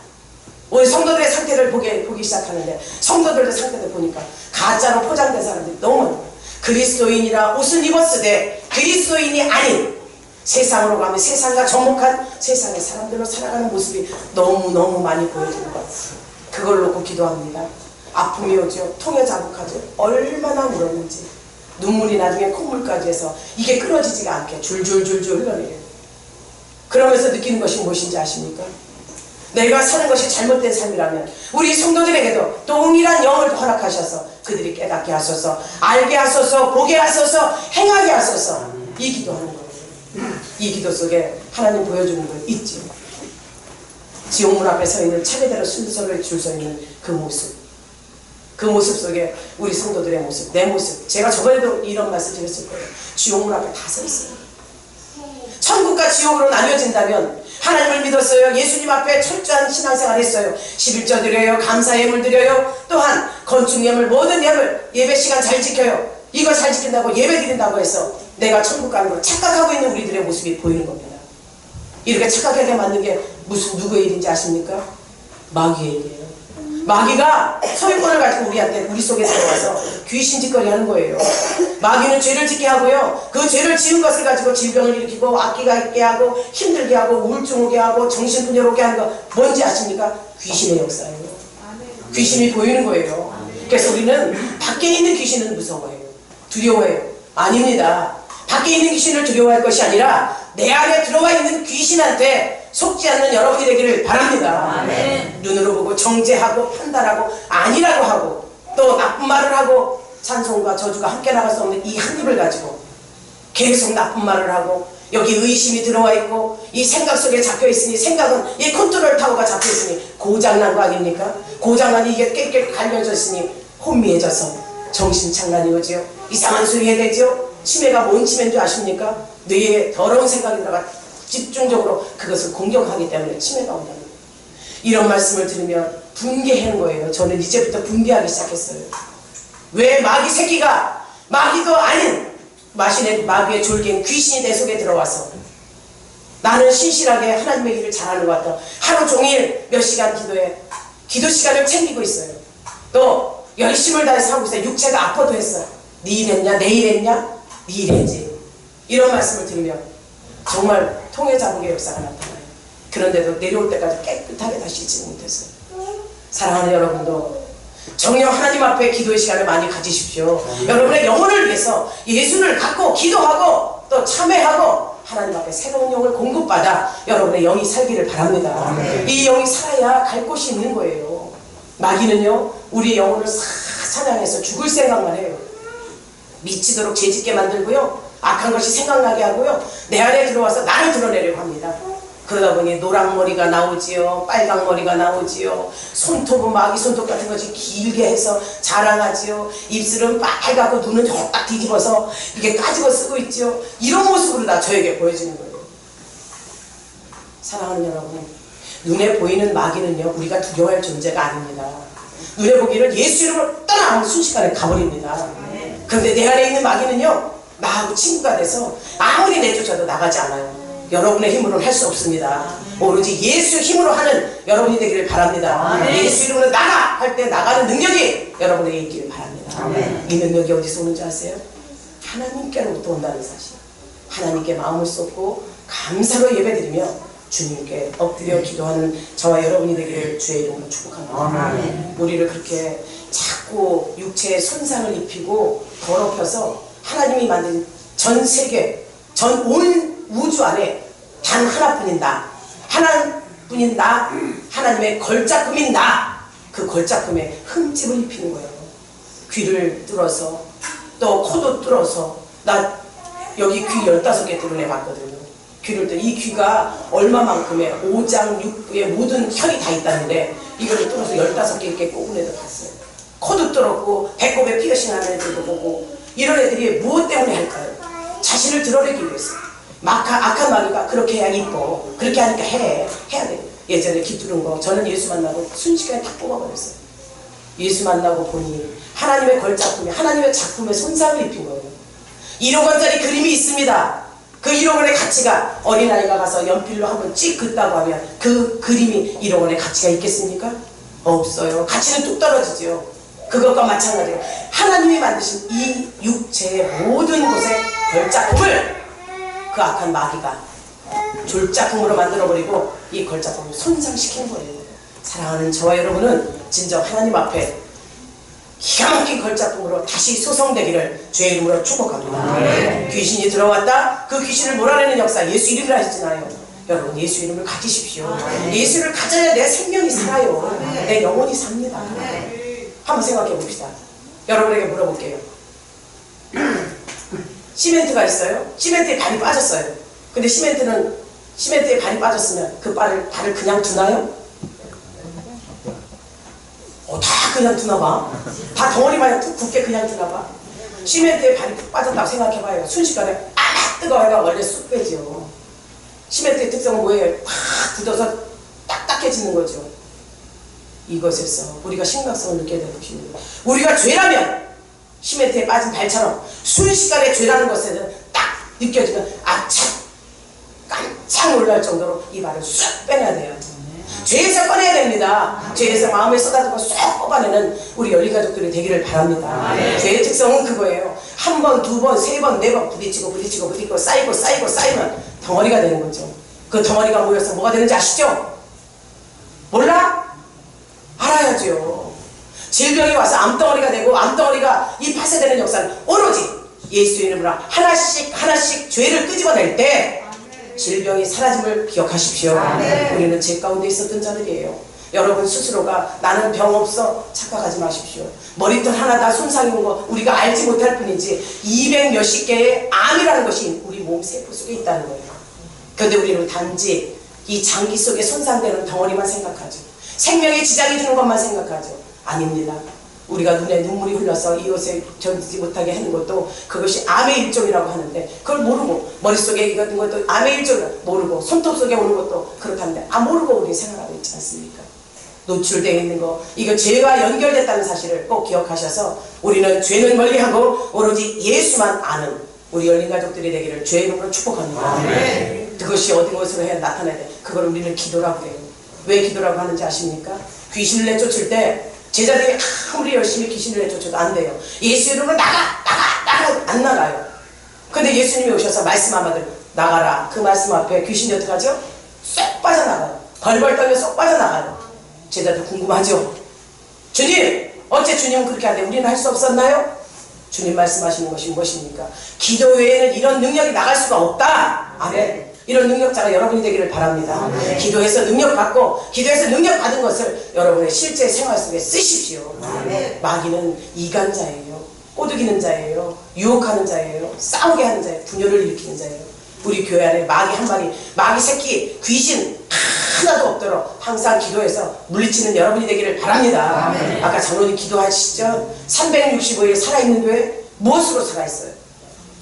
우리 성도들의 상태를 보기 시작하는데, 성도들의 상태를 보니까 가짜로 포장된 사람들이 너무 많아요. 그리스도인이라 옷을 입었으되 그리스도인이 아닌 세상으로 가면 세상과 접목한 세상의 사람들로 살아가는 모습이 너무너무 많이 보여지는 것. 그걸 놓고 기도합니다. 아픔이 오죠. 통에 자국하죠. 얼마나 울었는지. 눈물이 나중에 콧물까지 해서 이게 끊어지지가 않게 줄줄줄줄 흘러내려요. 그러면서 느끼는 것이 무엇인지 아십니까? 내가 사는 것이 잘못된 삶이라면 우리 성도들에게도 동일한 영을 허락하셔서 그들이 깨닫게 하소서, 알게 하소서, 보게 하소서, 행하게 하소서. 이 기도하는 거예요. 이 기도 속에 하나님 보여주는 건 있죠. 지옥문 앞에 서 있는 차례대로 순서를 줄 서 있는 그 모습, 그 모습 속에 우리 성도들의 모습, 내 모습. 제가 저번에도 이런 말씀 드렸을 거예요. 지옥문 앞에 다 서 있어요. 천국과 지옥으로 나뉘어진다면 하나님을 믿었어요. 예수님 앞에 철저한 신앙생활 했어요. 11조 드려요. 감사 예물 드려요. 또한 건축 예물, 모든 예물, 예배 시간 잘 지켜요. 이거 잘 지킨다고 예배 드린다고 해서 내가 천국 가는 걸 착각하고 있는 우리들의 모습이 보이는 겁니다. 이렇게 착각하게 만든 게 무슨 누구의 일인지 아십니까? 마귀의 일이에요. 마귀가 소유권을 가지고 우리 속에 들어와서 귀신 짓거리 하는 거예요. 마귀는 죄를 짓게 하고요, 그 죄를 지은 것을 가지고 질병을 일으키고 악기가 있게 하고 힘들게 하고 우울증 오게 하고 정신분열 오게 하는 거 뭔지 아십니까? 귀신의 역사예요. 귀신이 보이는 거예요. 그래서 우리는 밖에 있는 귀신은 무서워해요. 두려워해요. 아닙니다. 밖에 있는 귀신을 두려워할 것이 아니라 내 안에 들어와 있는 귀신한테 속지 않는 여러분이 되기를 바랍니다. 아멘. 눈으로 보고 정죄하고 판단하고 아니라고 하고 또 나쁜 말을 하고 찬송과 저주가 함께 나갈 수 없는 이 한 입을 가지고 계속 나쁜 말을 하고 여기 의심이 들어와 있고 이 생각 속에 잡혀 있으니 생각은 이 컨트롤 타워가 잡혀 있으니 고장난 거 아닙니까? 고장난 이게 깨끗 갈려져 있으니 혼미해져서 정신착란이 오죠. 이상한 소리 해야 되죠. 치매가 뭔 치매인 줄 아십니까? 뇌에 더러운 생각이 들어가 집중적으로 그것을 공격하기 때문에 치매가 온다는 거예요. 이런 말씀을 들으면 분개하는 거예요. 저는 이제부터 분개하기 시작했어요. 왜 마귀 새끼가 마귀도 아닌 마귀의 졸개인 귀신이 내 속에 들어와서 나는 신실하게 하나님의 일을 잘하는 것 같아. 하루 종일 몇 시간 기도해. 기도 시간을 챙기고 있어요. 또 열심을 다해서 하고 있어요. 육체가 아파도 했어요. 네 일 했냐? 내일 했냐? 네 일 했지. 이런 말씀을 들으면 정말 통해 자국의 역사가 나타나요. 그런데도 내려올 때까지 깨끗하게 다시 잊지 못했어요. 사랑하는 여러분도 정녕 하나님 앞에 기도의 시간을 많이 가지십시오. 여러분의 영혼을 위해서 예수를 갖고 기도하고 또 참회하고 하나님 앞에 새로운 영을 공급받아 여러분의 영이 살기를 바랍니다. 이 영이 살아야 갈 곳이 있는 거예요. 마귀는요, 우리의 영혼을 사냥해서 죽을 생각만 해요. 미치도록 죄짓게 만들고요, 악한 것이 생각나게 하고요, 내 안에 들어와서 나를 드러내려고 합니다. 그러다 보니 노랑머리가 나오지요. 빨강머리가 나오지요. 손톱은 마귀 손톱 같은 것이 길게 해서 자랑하지요. 입술은 빨갛고 눈은 딱 뒤집어서 이게 까지고 쓰고 있지요. 이런 모습으로 다 저에게 보여지는 거예요. 사랑하는 여러분, 눈에 보이는 마귀는요, 우리가 두려워할 존재가 아닙니다. 눈에 보기는 예수 이름을 떠나 순식간에 가버립니다. 그런데 내 안에 있는 마귀는요, 나하고 친구가 돼서 아무리 내쫓아도 나가지 않아요. 여러분의 힘으로는 할 수 없습니다. 오로지 예수 힘으로 하는 여러분이 되기를 바랍니다. 예수 이름으로 나가! 할 때 나가는 능력이 여러분에게 있기를 바랍니다. 이 능력이 어디서 오는지 아세요? 하나님께로부터 온다는 사실. 하나님께 마음을 쏟고 감사로 예배드리며 주님께 엎드려 기도하는 저와 여러분이 되기를 주의 이름으로 축복합니다. 우리를 그렇게 자꾸 육체에 손상을 입히고 더럽혀서 하나님이 만든 전 세계, 전 온 우주 안에 단 하나뿐인 나, 하나뿐인 나, 하나님의 걸작품인 나, 그 걸작품에 흠집을 입히는 거예요. 귀를 뚫어서, 또 코도 뚫어서, 나 여기 귀 15개 뚫어내봤거든요. 귀를 뚫어, 이 귀가 얼마만큼의 5장 6부의 모든 혈이 다 있다는데 이거를 뚫어서 15개 이렇게 꼽은 애들 봤어요. 코도 뚫었고 배꼽에 피어싱 하는 애들도 보고. 이런 애들이 무엇 때문에 할까요? 자신을 드러내기 위해서. 악한 마귀가 그렇게 해야 이뻐, 그렇게 하니까 해야 돼. 예전에 귀 뚫은 거 저는 예수 만나고 순식간에 다 뽑아버렸어요. 예수 만나고 보니 하나님의 걸작품에, 하나님의 작품에 손상을 입힌 거예요. 1억 원짜리 그림이 있습니다. 그 1억 원의 가치가, 어린아이가 가서 연필로 한번 찍 긋다고 하면 그 그림이 1억 원의 가치가 있겠습니까? 없어요. 가치는 뚝 떨어지죠. 그것과 마찬가지로 하나님이 만드신 이 육체의 모든 곳의 걸작품을 그 악한 마귀가 졸작품으로 만들어버리고 이 걸작품을 손상시키는 거예요. 사랑하는 저와 여러분은 진정 하나님 앞에 기가 막힌 걸작품으로 다시 소성되기를 주의 이름으로 축복합니다. 귀신이 들어왔다, 그 귀신을 몰아내는 역사 예수 이름으로 하시잖아요. 여러분 예수 이름을 가지십시오. 예수를 가져야 내 생명이 살아요. 내 영혼이 삽니다. 한번 생각해 봅시다. 여러분에게 물어볼게요. 시멘트가 있어요. 시멘트에 발이 빠졌어요. 근데 시멘트에 발이 빠졌으면 그 발을 그냥 두나요? 다 그냥 두나봐. 다 덩어리만 툭 굳게 그냥 두나봐. 시멘트에 발이 푹 빠졌다고 생각해봐요. 순식간에 뜨거워가 원래 쑥 빼지요. 시멘트의 특성은 뭐예요? 팍 굳어서 딱딱해지는 거죠. 이것에서 우리가 심각성을 느껴야 되는 것입니다. 우리가 죄라면 시멘트에 빠진 발처럼 순식간에 죄라는 것에는 딱 느껴지면 깜짝 놀랄 정도로 이 발을 쑥 빼내야 돼요. 죄에서 꺼내야 됩니다. 죄에서 마음에 쏟아진 거 쏙 뽑아내는 우리 열린 가족들이 되기를 바랍니다. 죄의 특성은 그거예요. 한 번, 두 번, 세 번, 네 번 부딪히고 쌓이면 덩어리가 되는 거죠. 그 덩어리가 모여서 뭐가 되는지 아시죠? 몰라? 알아야죠. 질병이 와서 암덩어리가 되고 암덩어리가 이 파쇄되는 역사는 오로지 예수 이름으로 하나씩 죄를 끄집어낼 때 질병이 사라짐을 기억하십시오. 우리는 죄 가운데 있었던 자들이에요. 여러분 스스로가 나는 병 없어 착각하지 마십시오. 머리털 하나 다 손상이 온 거 우리가 알지 못할 뿐이지 200 몇십 개의 암이라는 것이 우리 몸 세포 속에 있다는 거예요. 그런데 우리는 단지 이 장기 속에 손상되는 덩어리만 생각하죠. 생명에 지장이 주는 것만 생각하죠. 아닙니다. 우리가 눈에 눈물이 흘러서 이것에 견디지 못하게 하는 것도 그것이 암의 일종이라고 하는데 그걸 모르고 머릿속에 있는 것도 암의 일종을 모르고 손톱 속에 오는 것도 그렇다는데 모르고 우리 생활하고 있지 않습니까? 노출되어 있는 거 이거 죄와 연결됐다는 사실을 꼭 기억하셔서 우리는 죄는 멀리하고 오로지 예수만 아는 우리 열린 가족들이 되기를 주의 이름으로 축복합니다. 그것이 어디 것으로 해야 나타나야 돼. 그걸 우리는 기도라고 해요. 왜 기도라고 하는지 아십니까? 귀신을 내쫓을 때 제자들이 아무리 열심히 귀신을 내쫓아도 안 돼요. 예수 이름으로 나가 안 나가요. 근데 예수님이 오셔서 말씀 한마디로 나가라. 그 말씀 앞에 귀신이 어떡하죠? 쏙 빠져나가요. 벌벌 떨며 쏙 빠져나가요. 제자들 궁금하죠? 주님! 어째 주님은 그렇게 하는데 우리는 할 수 없었나요? 주님 말씀하시는 것이 무엇입니까? 기도 외에는 이런 능력이 나갈 수가 없다. 아멘. 이런 능력자가 여러분이 되기를 바랍니다. 기도해서 능력 받고 기도해서 능력 받은 것을 여러분의 실제 생활 속에 쓰십시오. 마귀는 이간자예요. 꼬드기는 자예요. 유혹하는 자예요. 싸우게 하는 자예요. 분열을 일으키는 자예요. 우리 교회 안에 마귀 한 마리, 마귀 새끼, 귀신 하나도 없도록 항상 기도해서 물리치는 여러분이 되기를 바랍니다. 아까 장로님 기도하시죠? 365일 살아있는 교회 무엇으로 살아있어요?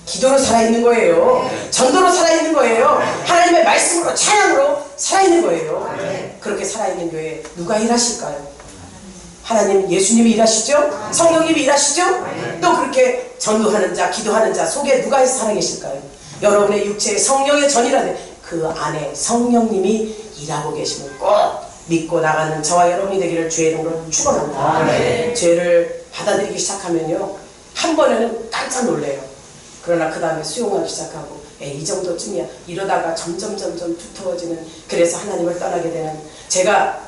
기도로 살아있는 거예요. 전도로 살아있는 거예요. 하나님의 말씀으로, 찬양으로 살아있는 거예요. 그렇게 살아있는 교회에 누가 일하실까요? 하나님, 예수님이 일하시죠? 성령님이 일하시죠? 또 그렇게 전도하는 자, 기도하는 자 속에 누가 살아계실까요? 여러분의 육체에 성령의 전이라는 그 안에 성령님이 일하고 계심을 꼭 믿고 나가는 저와 여러분이 되기를 주의 이름으로 축원합니다. 죄를 받아들이기 시작하면요, 한 번에는 깜짝 놀래요. 그러나 그 다음에 수용하기 시작하고 이 정도쯤이야 이러다가 점점 두터워지는, 그래서 하나님을 떠나게 되는, 제가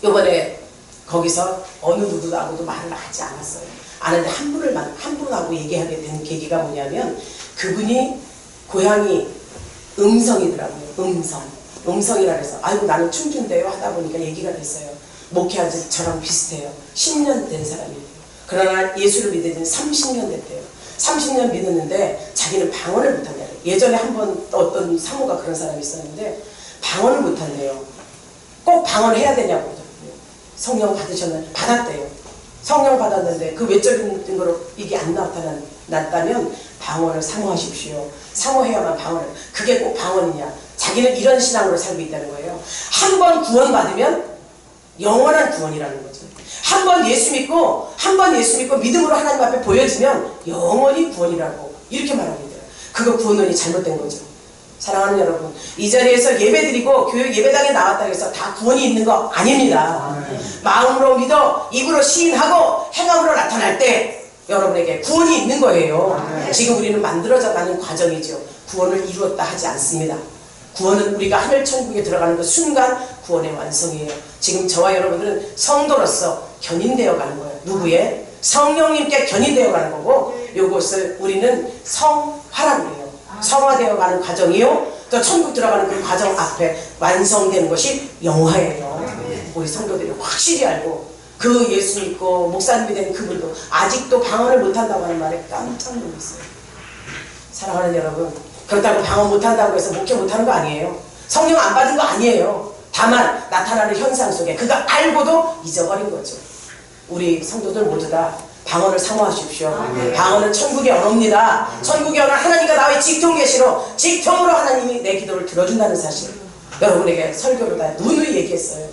요번에 거기서 어느 누구하고도 말을 하지 않았어요. 아는데 한 분하고 얘기하게 된 계기가 뭐냐면, 그분이 고향이 음성이더라고요. 음성이라 해서 아이고 나는 충주인데요 하다 보니까 얘기가 됐어요. 목회한 저랑 비슷해요. 10년 된 사람이에요. 그러나 예수를 믿은 지 30년 됐대요. 30년 믿었는데 자기는 방언을 못한대요. 예전에 한번 어떤 사모가 그런 사람이 있었는데 방언을 못한대요. 꼭 방언을 해야 되냐고. 성령 받으셨나요? 받았대요. 성령 받았는데 그 외적인 거로 이게 안 나타났다면 방언을 사모하십시오. 사모해야만 방언을. 그게 꼭 방언이냐. 자기는 이런 신앙으로 살고 있다는 거예요. 한 번 구원받으면 영원한 구원이라는 거죠. 한 번 예수 믿고 믿음으로 하나님 앞에 보여지면 영원히 구원이라고 이렇게 말합니다. 그거 구원론이 잘못된 거죠. 사랑하는 여러분, 이 자리에서 예배드리고 교회 예배당에 나왔다고 해서 다 구원이 있는 거 아닙니다. 마음으로 믿어 입으로 시인하고 행함으로 나타날 때 여러분에게 구원이 있는 거예요. 지금 우리는 만들어져가는 과정이죠. 구원을 이루었다 하지 않습니다. 구원은 우리가 하늘천국에 들어가는 그 순간 구원의 완성이에요. 지금 저와 여러분들은 성도로서 견인되어 가는 거예요. 누구의? 성령님께 견인되어 가는 거고, 이것을 우리는 성화라고 해요. 성화되어 가는 과정이요. 또 천국 들어가는 그 과정 앞에 완성되는 것이 영화예요. 우리 성도들이 확실히 알고, 그 예수 믿고 목사님이 된 그분도 아직도 방언을 못한다고 하는 말에 깜짝 놀랐어요. 사랑하는 여러분, 그렇다고 방언 못한다고 해서 목회 못하는 거 아니에요. 성령 안 받은 거 아니에요. 다만 나타나는 현상 속에 그거 알고도 잊어버린 거죠. 우리 성도들 모두 다 방언을 사모하십시오. 방언은 천국의 언어입니다. 천국의 언어는 하나님과 나의 직통계시로, 직통으로 하나님이 내 기도를 들어준다는 사실, 여러분에게 설교로 다 누누이 얘기했어요.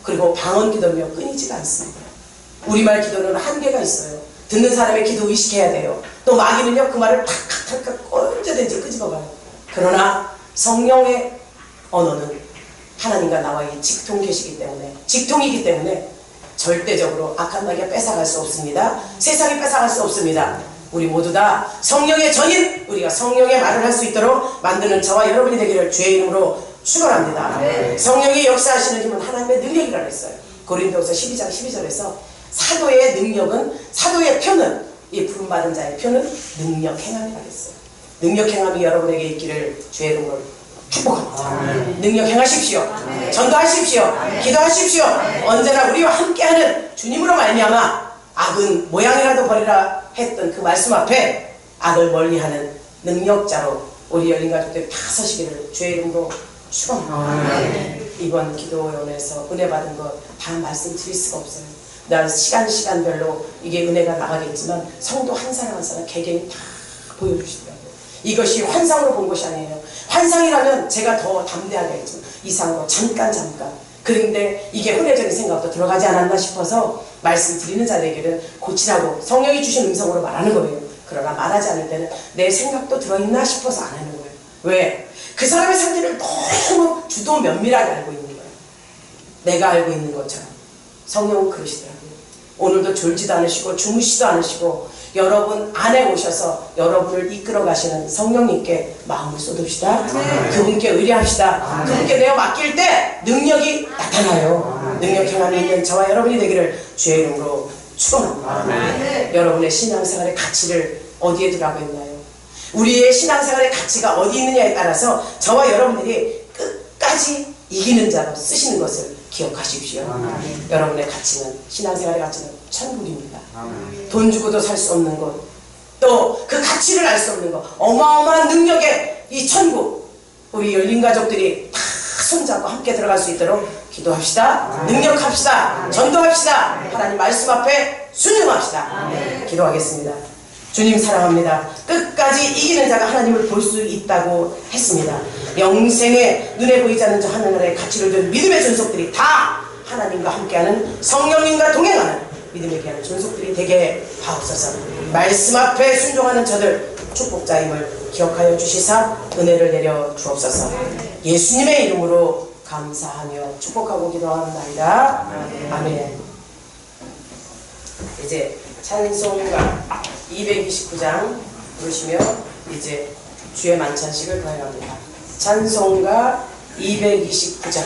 그리고 방언 기도며 끊이지가 않습니다. 우리말 기도는 한계가 있어요. 듣는 사람의 기도 의식해야 돼요. 또 마귀는요, 그 말을 탁탁탁 언제든지 끄집어가요. 그러나 성령의 언어는 하나님과 나와의 직통계시기 때문에, 직통이기 때문에 절대적으로 악한 마귀가 뺏어갈 수 없습니다. 세상이 뺏어갈 수 없습니다. 우리 모두 다 성령의 전인, 우리가 성령의 말을 할 수 있도록 만드는 저와 여러분이 되기를 주의 이름으로 축원합니다. 성령이 역사하시는 힘은 하나님의 능력이라고 했어요. 고린도후서 12장 12절에서 사도의 능력은, 사도의 표는, 이 부름받은 자의 표는 능력 행함이라고 했어요. 능력 행함이 여러분에게 있기를 주의 이름으로 축복합니다. 능력 행하십시오. 전도하십시오. 기도하십시오. 언제나 우리와 함께하는 주님으로 말미암아 악은 모양이라도 버리라 했던 그 말씀 앞에 악을 멀리하는 능력자로 우리 열린 가족들 다 서시기를 주의 이름으로 축원합니다. 이번 기도원에서 은혜 받은 거 다 말씀드릴 수가 없어요. 난 시간별로 이게 은혜가 나가겠지만 성도 한 사람 한 사람 개개인 다 보여주시더라고요. 이것이 환상으로 본 것이 아니에요. 환상이라면 제가 더 담대하게 했지만 이상으로 잠깐 그런데 이게 혼외적인 생각도 들어가지 않았나 싶어서 말씀드리는 자들에게는 고치라고 성령이 주신 음성으로 말하는 거예요. 그러나 말하지 않을 때는 내 생각도 들어있나 싶어서 안 하는 거예요. 왜? 그 사람의 상태를 너무 주도 면밀하게 알고 있는 거예요. 내가 알고 있는 것처럼. 성령은 그러시더라고요. 오늘도 졸지도 않으시고 주무시지도 않으시고 여러분 안에 오셔서 여러분을 이끌어 가시는 성령님께 마음을 쏟읍시다. 그분께 의뢰합시다. 그분께 내어 맡길 때 능력이 나타나요. 능력 행함이 있는 저와 여러분이 되기를 주의 이름으로 축원합니다. 여러분의 신앙생활의 가치를 어디에 두라고 했나요? 우리의 신앙생활의 가치가 어디 있느냐에 따라서 저와 여러분들이 끝까지 이기는 자로 쓰시는 것을 기억하십시오. 여러분의 가치는, 신앙생활의 가치는 천국입니다. 돈 주고도 살 수 없는 것, 또 그 가치를 알 수 없는 것, 어마어마한 능력의 이 천국 우리 열린 가족들이 다 손잡고 함께 들어갈 수 있도록 기도합시다. 능력합시다. 전도합시다. 하나님 말씀 앞에 순종합시다. 기도하겠습니다. 주님 사랑합니다. 끝까지 이기는 자가 하나님을 볼 수 있다고 했습니다. 영생에 눈에 보이지 않는 저 하늘나라의 가치를 둔 믿음의 존속들이 다 하나님과 함께하는 성령님과 동행하는 믿음의 귀한 존속들이 되게 하옵소서. 말씀 앞에 순종하는 저들 축복자임을 기억하여 주시사 은혜를 내려 주옵소서. 예수님의 이름으로 감사하며 축복하고 기도하옵나이다. 아멘. 이제 찬송가 229장 부르시며 이제 주의 만찬식을 거행합니다. 찬송가 229장.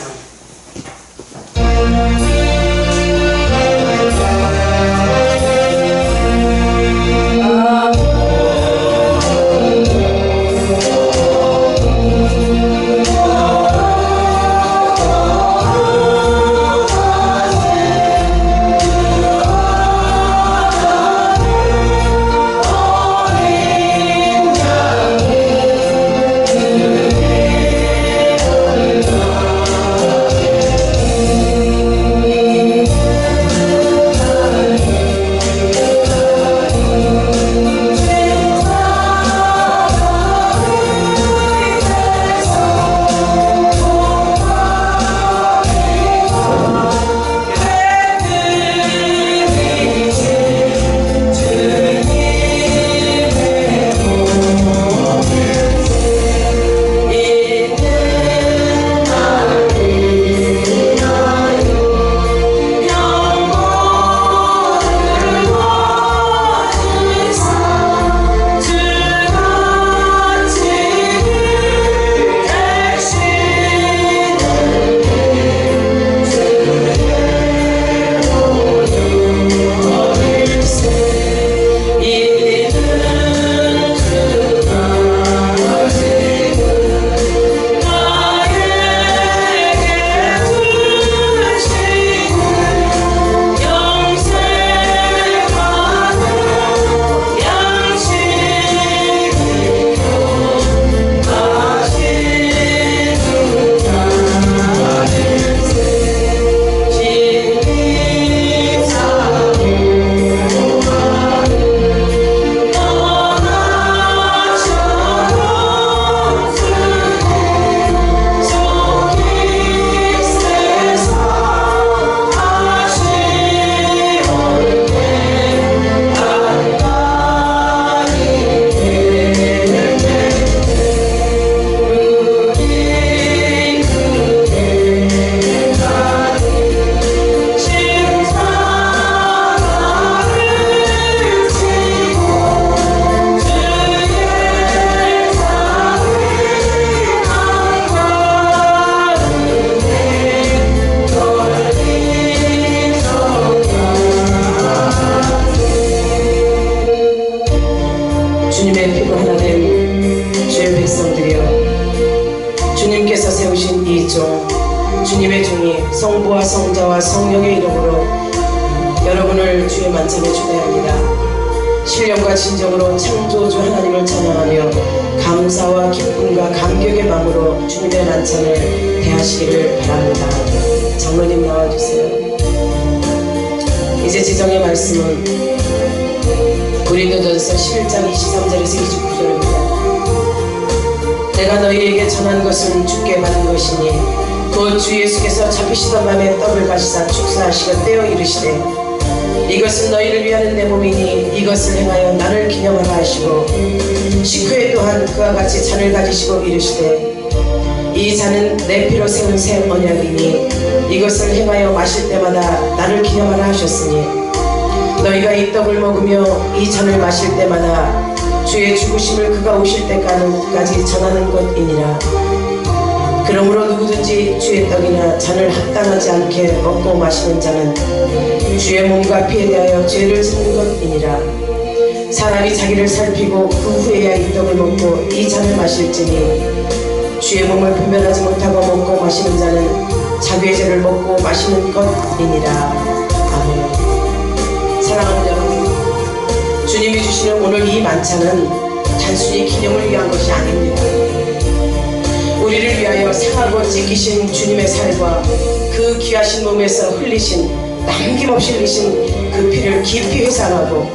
주님의 피로 하나 된 주의 백성들이여, 주님께서 세우신 이 종, 주님의 종이 성부와 성자와 성령의 이름으로 여러분을 주의 만찬에 초대합니다. 신령과 진정으로 창조주 하나님을 찬양하며 감사와 기쁨과 감격의 마음으로 주님의 만찬을 대하시기를 바랍니다. 장로님 나와주세요. 이제 지정의 말씀은 고린도전서 11장 23절에서 29절입니다. 내가 너희에게 전한 것은 주께 받은 것이니 곧 주 예수께서 잡히시던 밤에 떡을 가시사 축사하시고 떼어 이르시되 이것은 너희를 위하는 내 몸이니 이것을 행하여 나를 기념하라 하시고 식후에 또한 그와 같이 잔을 가지시고 이르시되 이 잔은 내 피로 세운 새 언약이니 이것을 행하여 마실 때마다 나를 기념하라 하셨으니 너희가 이 떡을 먹으며 이 잔을 마실 때마다 주의 죽으심을 그가 오실 때까지 전하는 것이니라. 그러므로 누구든지 주의 떡이나 잔을 합당하지 않게 먹고 마시는 자는 주의 몸과 피에 대하여 죄를 짓는 것이니라. 사람이 자기를 살피고 그 후에야 이 떡을 먹고 이 잔을 마실지니 주의 몸을 분별하지 못하고 먹고 마시는 자는 자기의 죄를 먹고 마시는 것이니라. 아멘. 사랑하는 여러분, 주님이 주시는 오늘 이 만찬은 단순히 기념을 위한 것이 아닙니다. 우리를 위하여 상하고 찢기신 주님의 살과 그 귀하신 몸에서 흘리신 남김없이 흘리신 그 피를 깊이 회상하고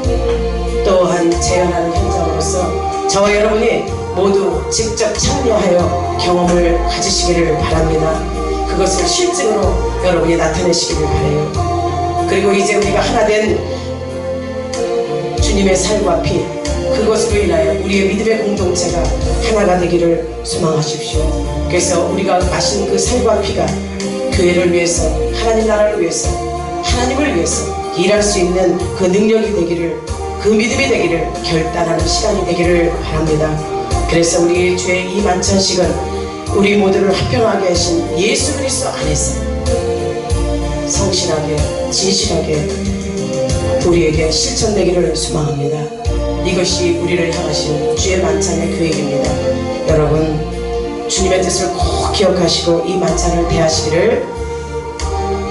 또한 재현하는 현장으로서 저와 여러분이 모두 직접 참여하여 경험을 가지시기를 바랍니다. 그것을 실증으로 여러분이 나타내시기를 바라요. 그리고 이제 우리가 하나 된 주님의 살과 피, 그것으로 인하여 우리의 믿음의 공동체가 하나가 되기를 소망하십시오. 그래서 우리가 마신 그 살과 피가 교회를 위해서, 하나님 나라를 위해서, 하나님을 위해서 일할 수 있는 그 능력이 되기를, 그 믿음이 되기를 결단하는 시간이 되기를 바랍니다. 그래서 우리 주의 이 만찬식은 우리 모두를 화평하게 하신 예수 그리스도 안에서 성실하게, 진실하게 우리에게 실천되기를 소망합니다. 이것이 우리를 향하신 주의 만찬의 계획입니다. 여러분, 주님의 뜻을 꼭 기억하시고 이 만찬을 대하시기를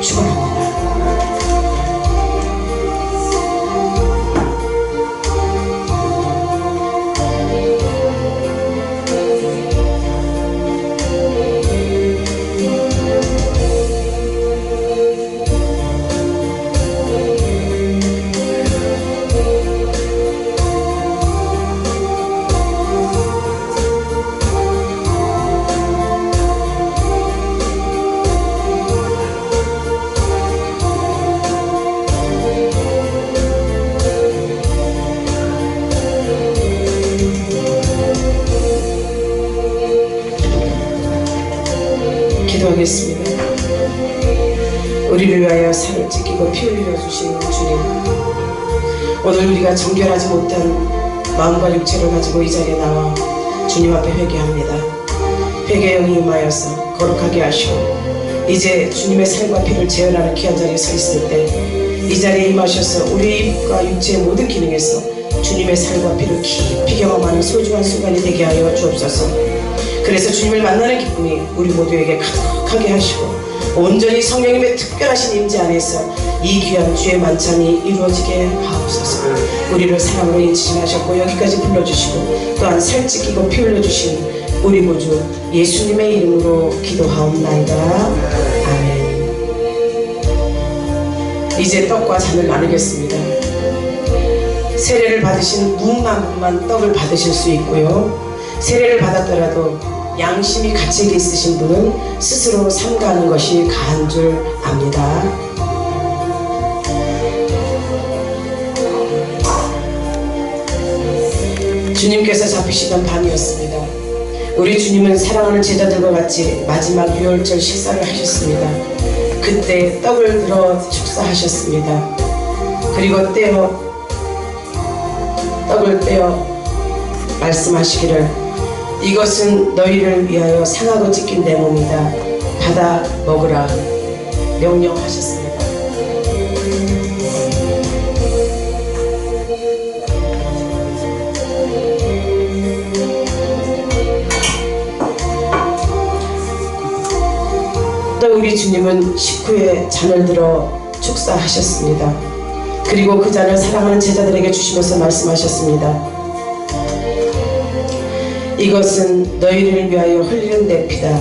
축원합니다. 기도하겠습니다. 우리를 위하여 살을 찢기고 피 흘려 주신 주님, 오늘 우리가 정결하지 못한 마음과 육체를 가지고 이 자리에 나와 주님 앞에 회개합니다. 회개의 영이 임하여서 거룩하게 하시고 이제 주님의 살과 피를 재현하는 귀한 자리에 서 있을 때 이 자리에 임하셔서 우리의 입과 육체의 모든 기능에서 주님의 살과 피를 깊이 경험하는 소중한 순간이 되게 하여 주옵소서. 그래서 주님을 만나는 기쁨이 우리 모두에게 가득하게 하시고 온전히 성령님의 특별하신 임재 안에서 이 귀한 주의 만찬이 이루어지게 하옵소서. 우리를 사랑으로 인치하셨고 여기까지 불러주시고 또한 살찌기고 피 흘려주신 우리 모두 예수님의 이름으로 기도하옵나이다. 아멘. 이제 떡과 잔을 나누겠습니다. 세례를 받으신 무만분만 떡을 받으실 수 있고요, 세례를 받았더라도 양심이 가책이 있으신 분은 스스로 삼가하는 것이 가한 줄 압니다. 주님께서 잡히시던 밤이었습니다. 우리 주님은 사랑하는 제자들과 같이 마지막 유월절 식사를 하셨습니다. 그때 떡을 들어 축사하셨습니다. 그리고 떡을 떼어 말씀하시기를 이것은 너희를 위하여 상하고 찢긴 내 몸이다. 받아 먹으라 명령하셨습니다. 또 우리 주님은 식후에 잔을 들어 축사하셨습니다. 그리고 그 잔을 사랑하는 제자들에게 주시면서 말씀하셨습니다. 이것은 너희를 위하여 흘리는 내 피다.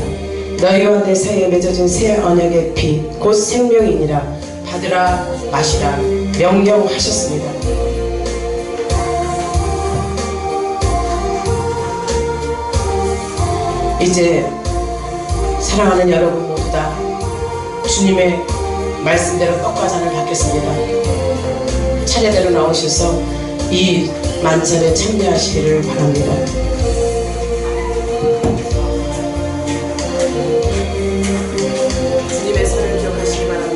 너희와 내 사이에 맺어진 새 언약의 피, 곧 생명이니라. 받으라 마시라 명령하셨습니다. 이제 사랑하는 여러분 모두 다 주님의 말씀대로 떡과 잔을 받겠습니다. 차례대로 나오셔서 이 만찬에 참여하시기를 바랍니다. 주님의 살을 기억하시기 바랍니다.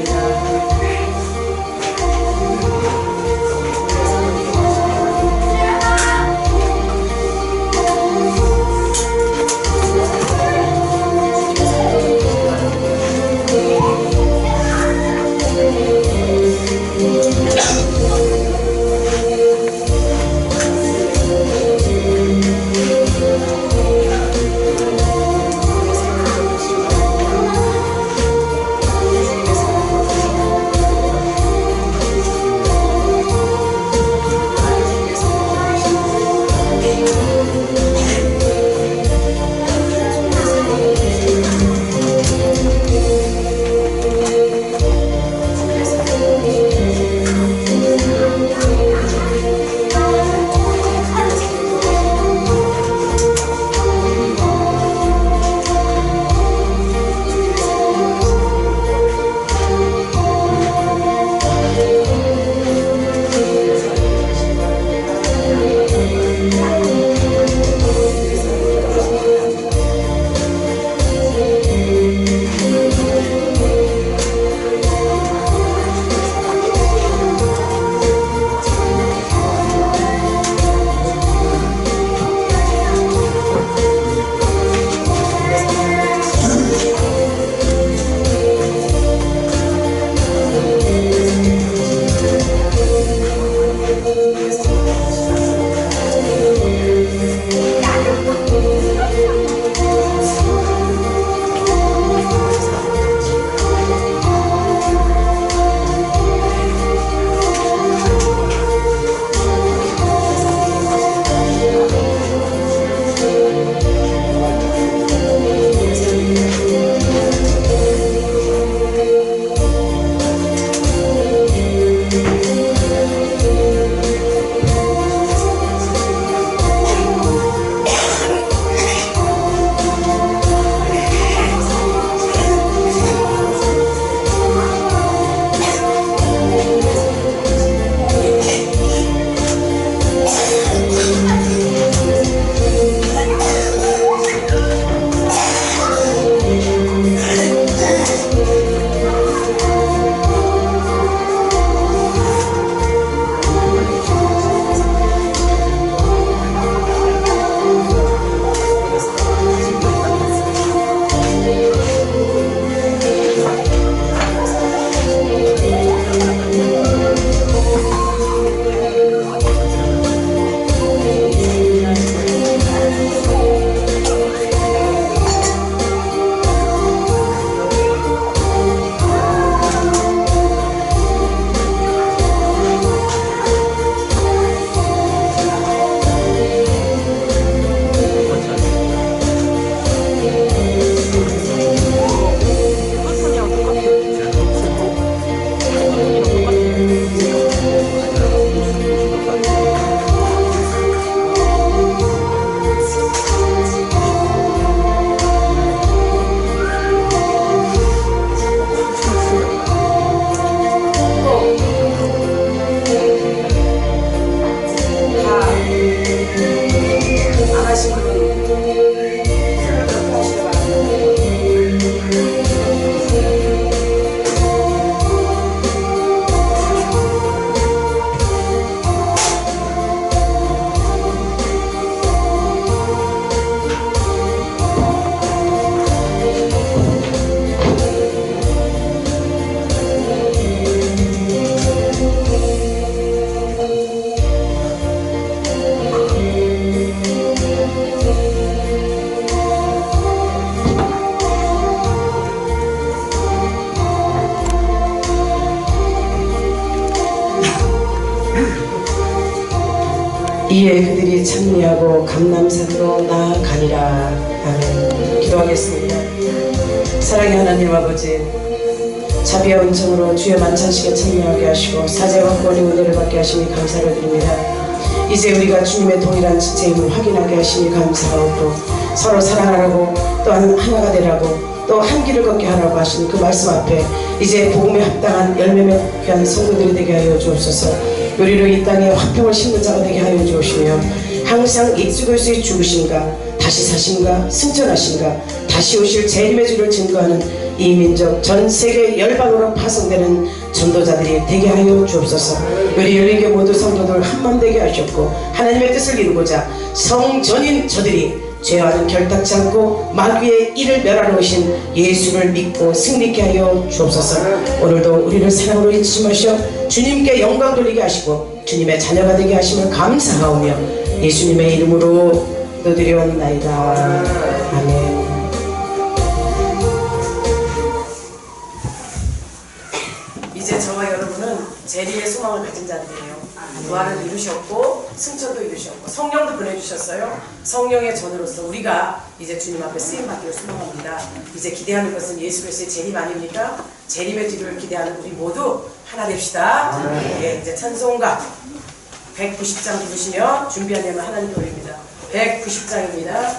원하신 분 손을 좀 하시기 바랍니다. 이에 그들이 참리하고 감람산으로 나아가니라. 아멘. 기도하겠습니다. 사랑의 하나님 아버지, 자비와 은총으로 주의 만찬식에 참여하게 하시고 사제와 구원의 은혜를 받게 하시니 감사를 드립니다. 이제 우리가 주님의 동일한 지체임을 확인하게 하시니 감사하고, 서로 사랑하라고 또한 하나가 되라고 또 한 길을 걷게 하라고 하신 그 말씀 앞에 이제 복음에 합당한 열매 맺게 하는 성도들이 되게 하여 주옵소서. 우리로 이 땅에 화평을 심는 자가 되게 하여 주옵시며, 항상 예수 그리스도의 죽으심과 다시 사심과 승천하심과 다시 오실 재림의 주를 증거하는 이 민족 전 세계 열방으로 파송되는 전도자들이 되게 하여 주옵소서. 우리 열린교 모두 성도들 한마음 되게 하셨고, 하나님의 뜻을 이루고자 성전인 저들이 죄와는 결탁지 않고 마귀의 일을 멸하러 오신 예수를 믿고 승리케 하여 주옵소서. 오늘도 우리를 사랑으로 잊지 마시어 주님께 영광 돌리게 하시고 주님의 자녀가 되게 하심을 감사하오며 예수님의 이름으로 기도드리옵나이다. 아멘. 이제 저와 여러분은 재림의 소망을 가진 자들이에요. 부활을 이루셨고 승천도 이루셨고 성령도 보내주셨어요. 성령의 전으로서 우리가 이제 주님 앞에 쓰임받기를 소망합니다. 이제 기대하는 것은 예수 그리스도의 재림 아닙니까? 재림의 뒤를 기대하는 우리 모두 하나 됩시다. 네, 이제 찬송가 190장 부르시며 준비하려면 하나님 노래입니다. 190장입니다.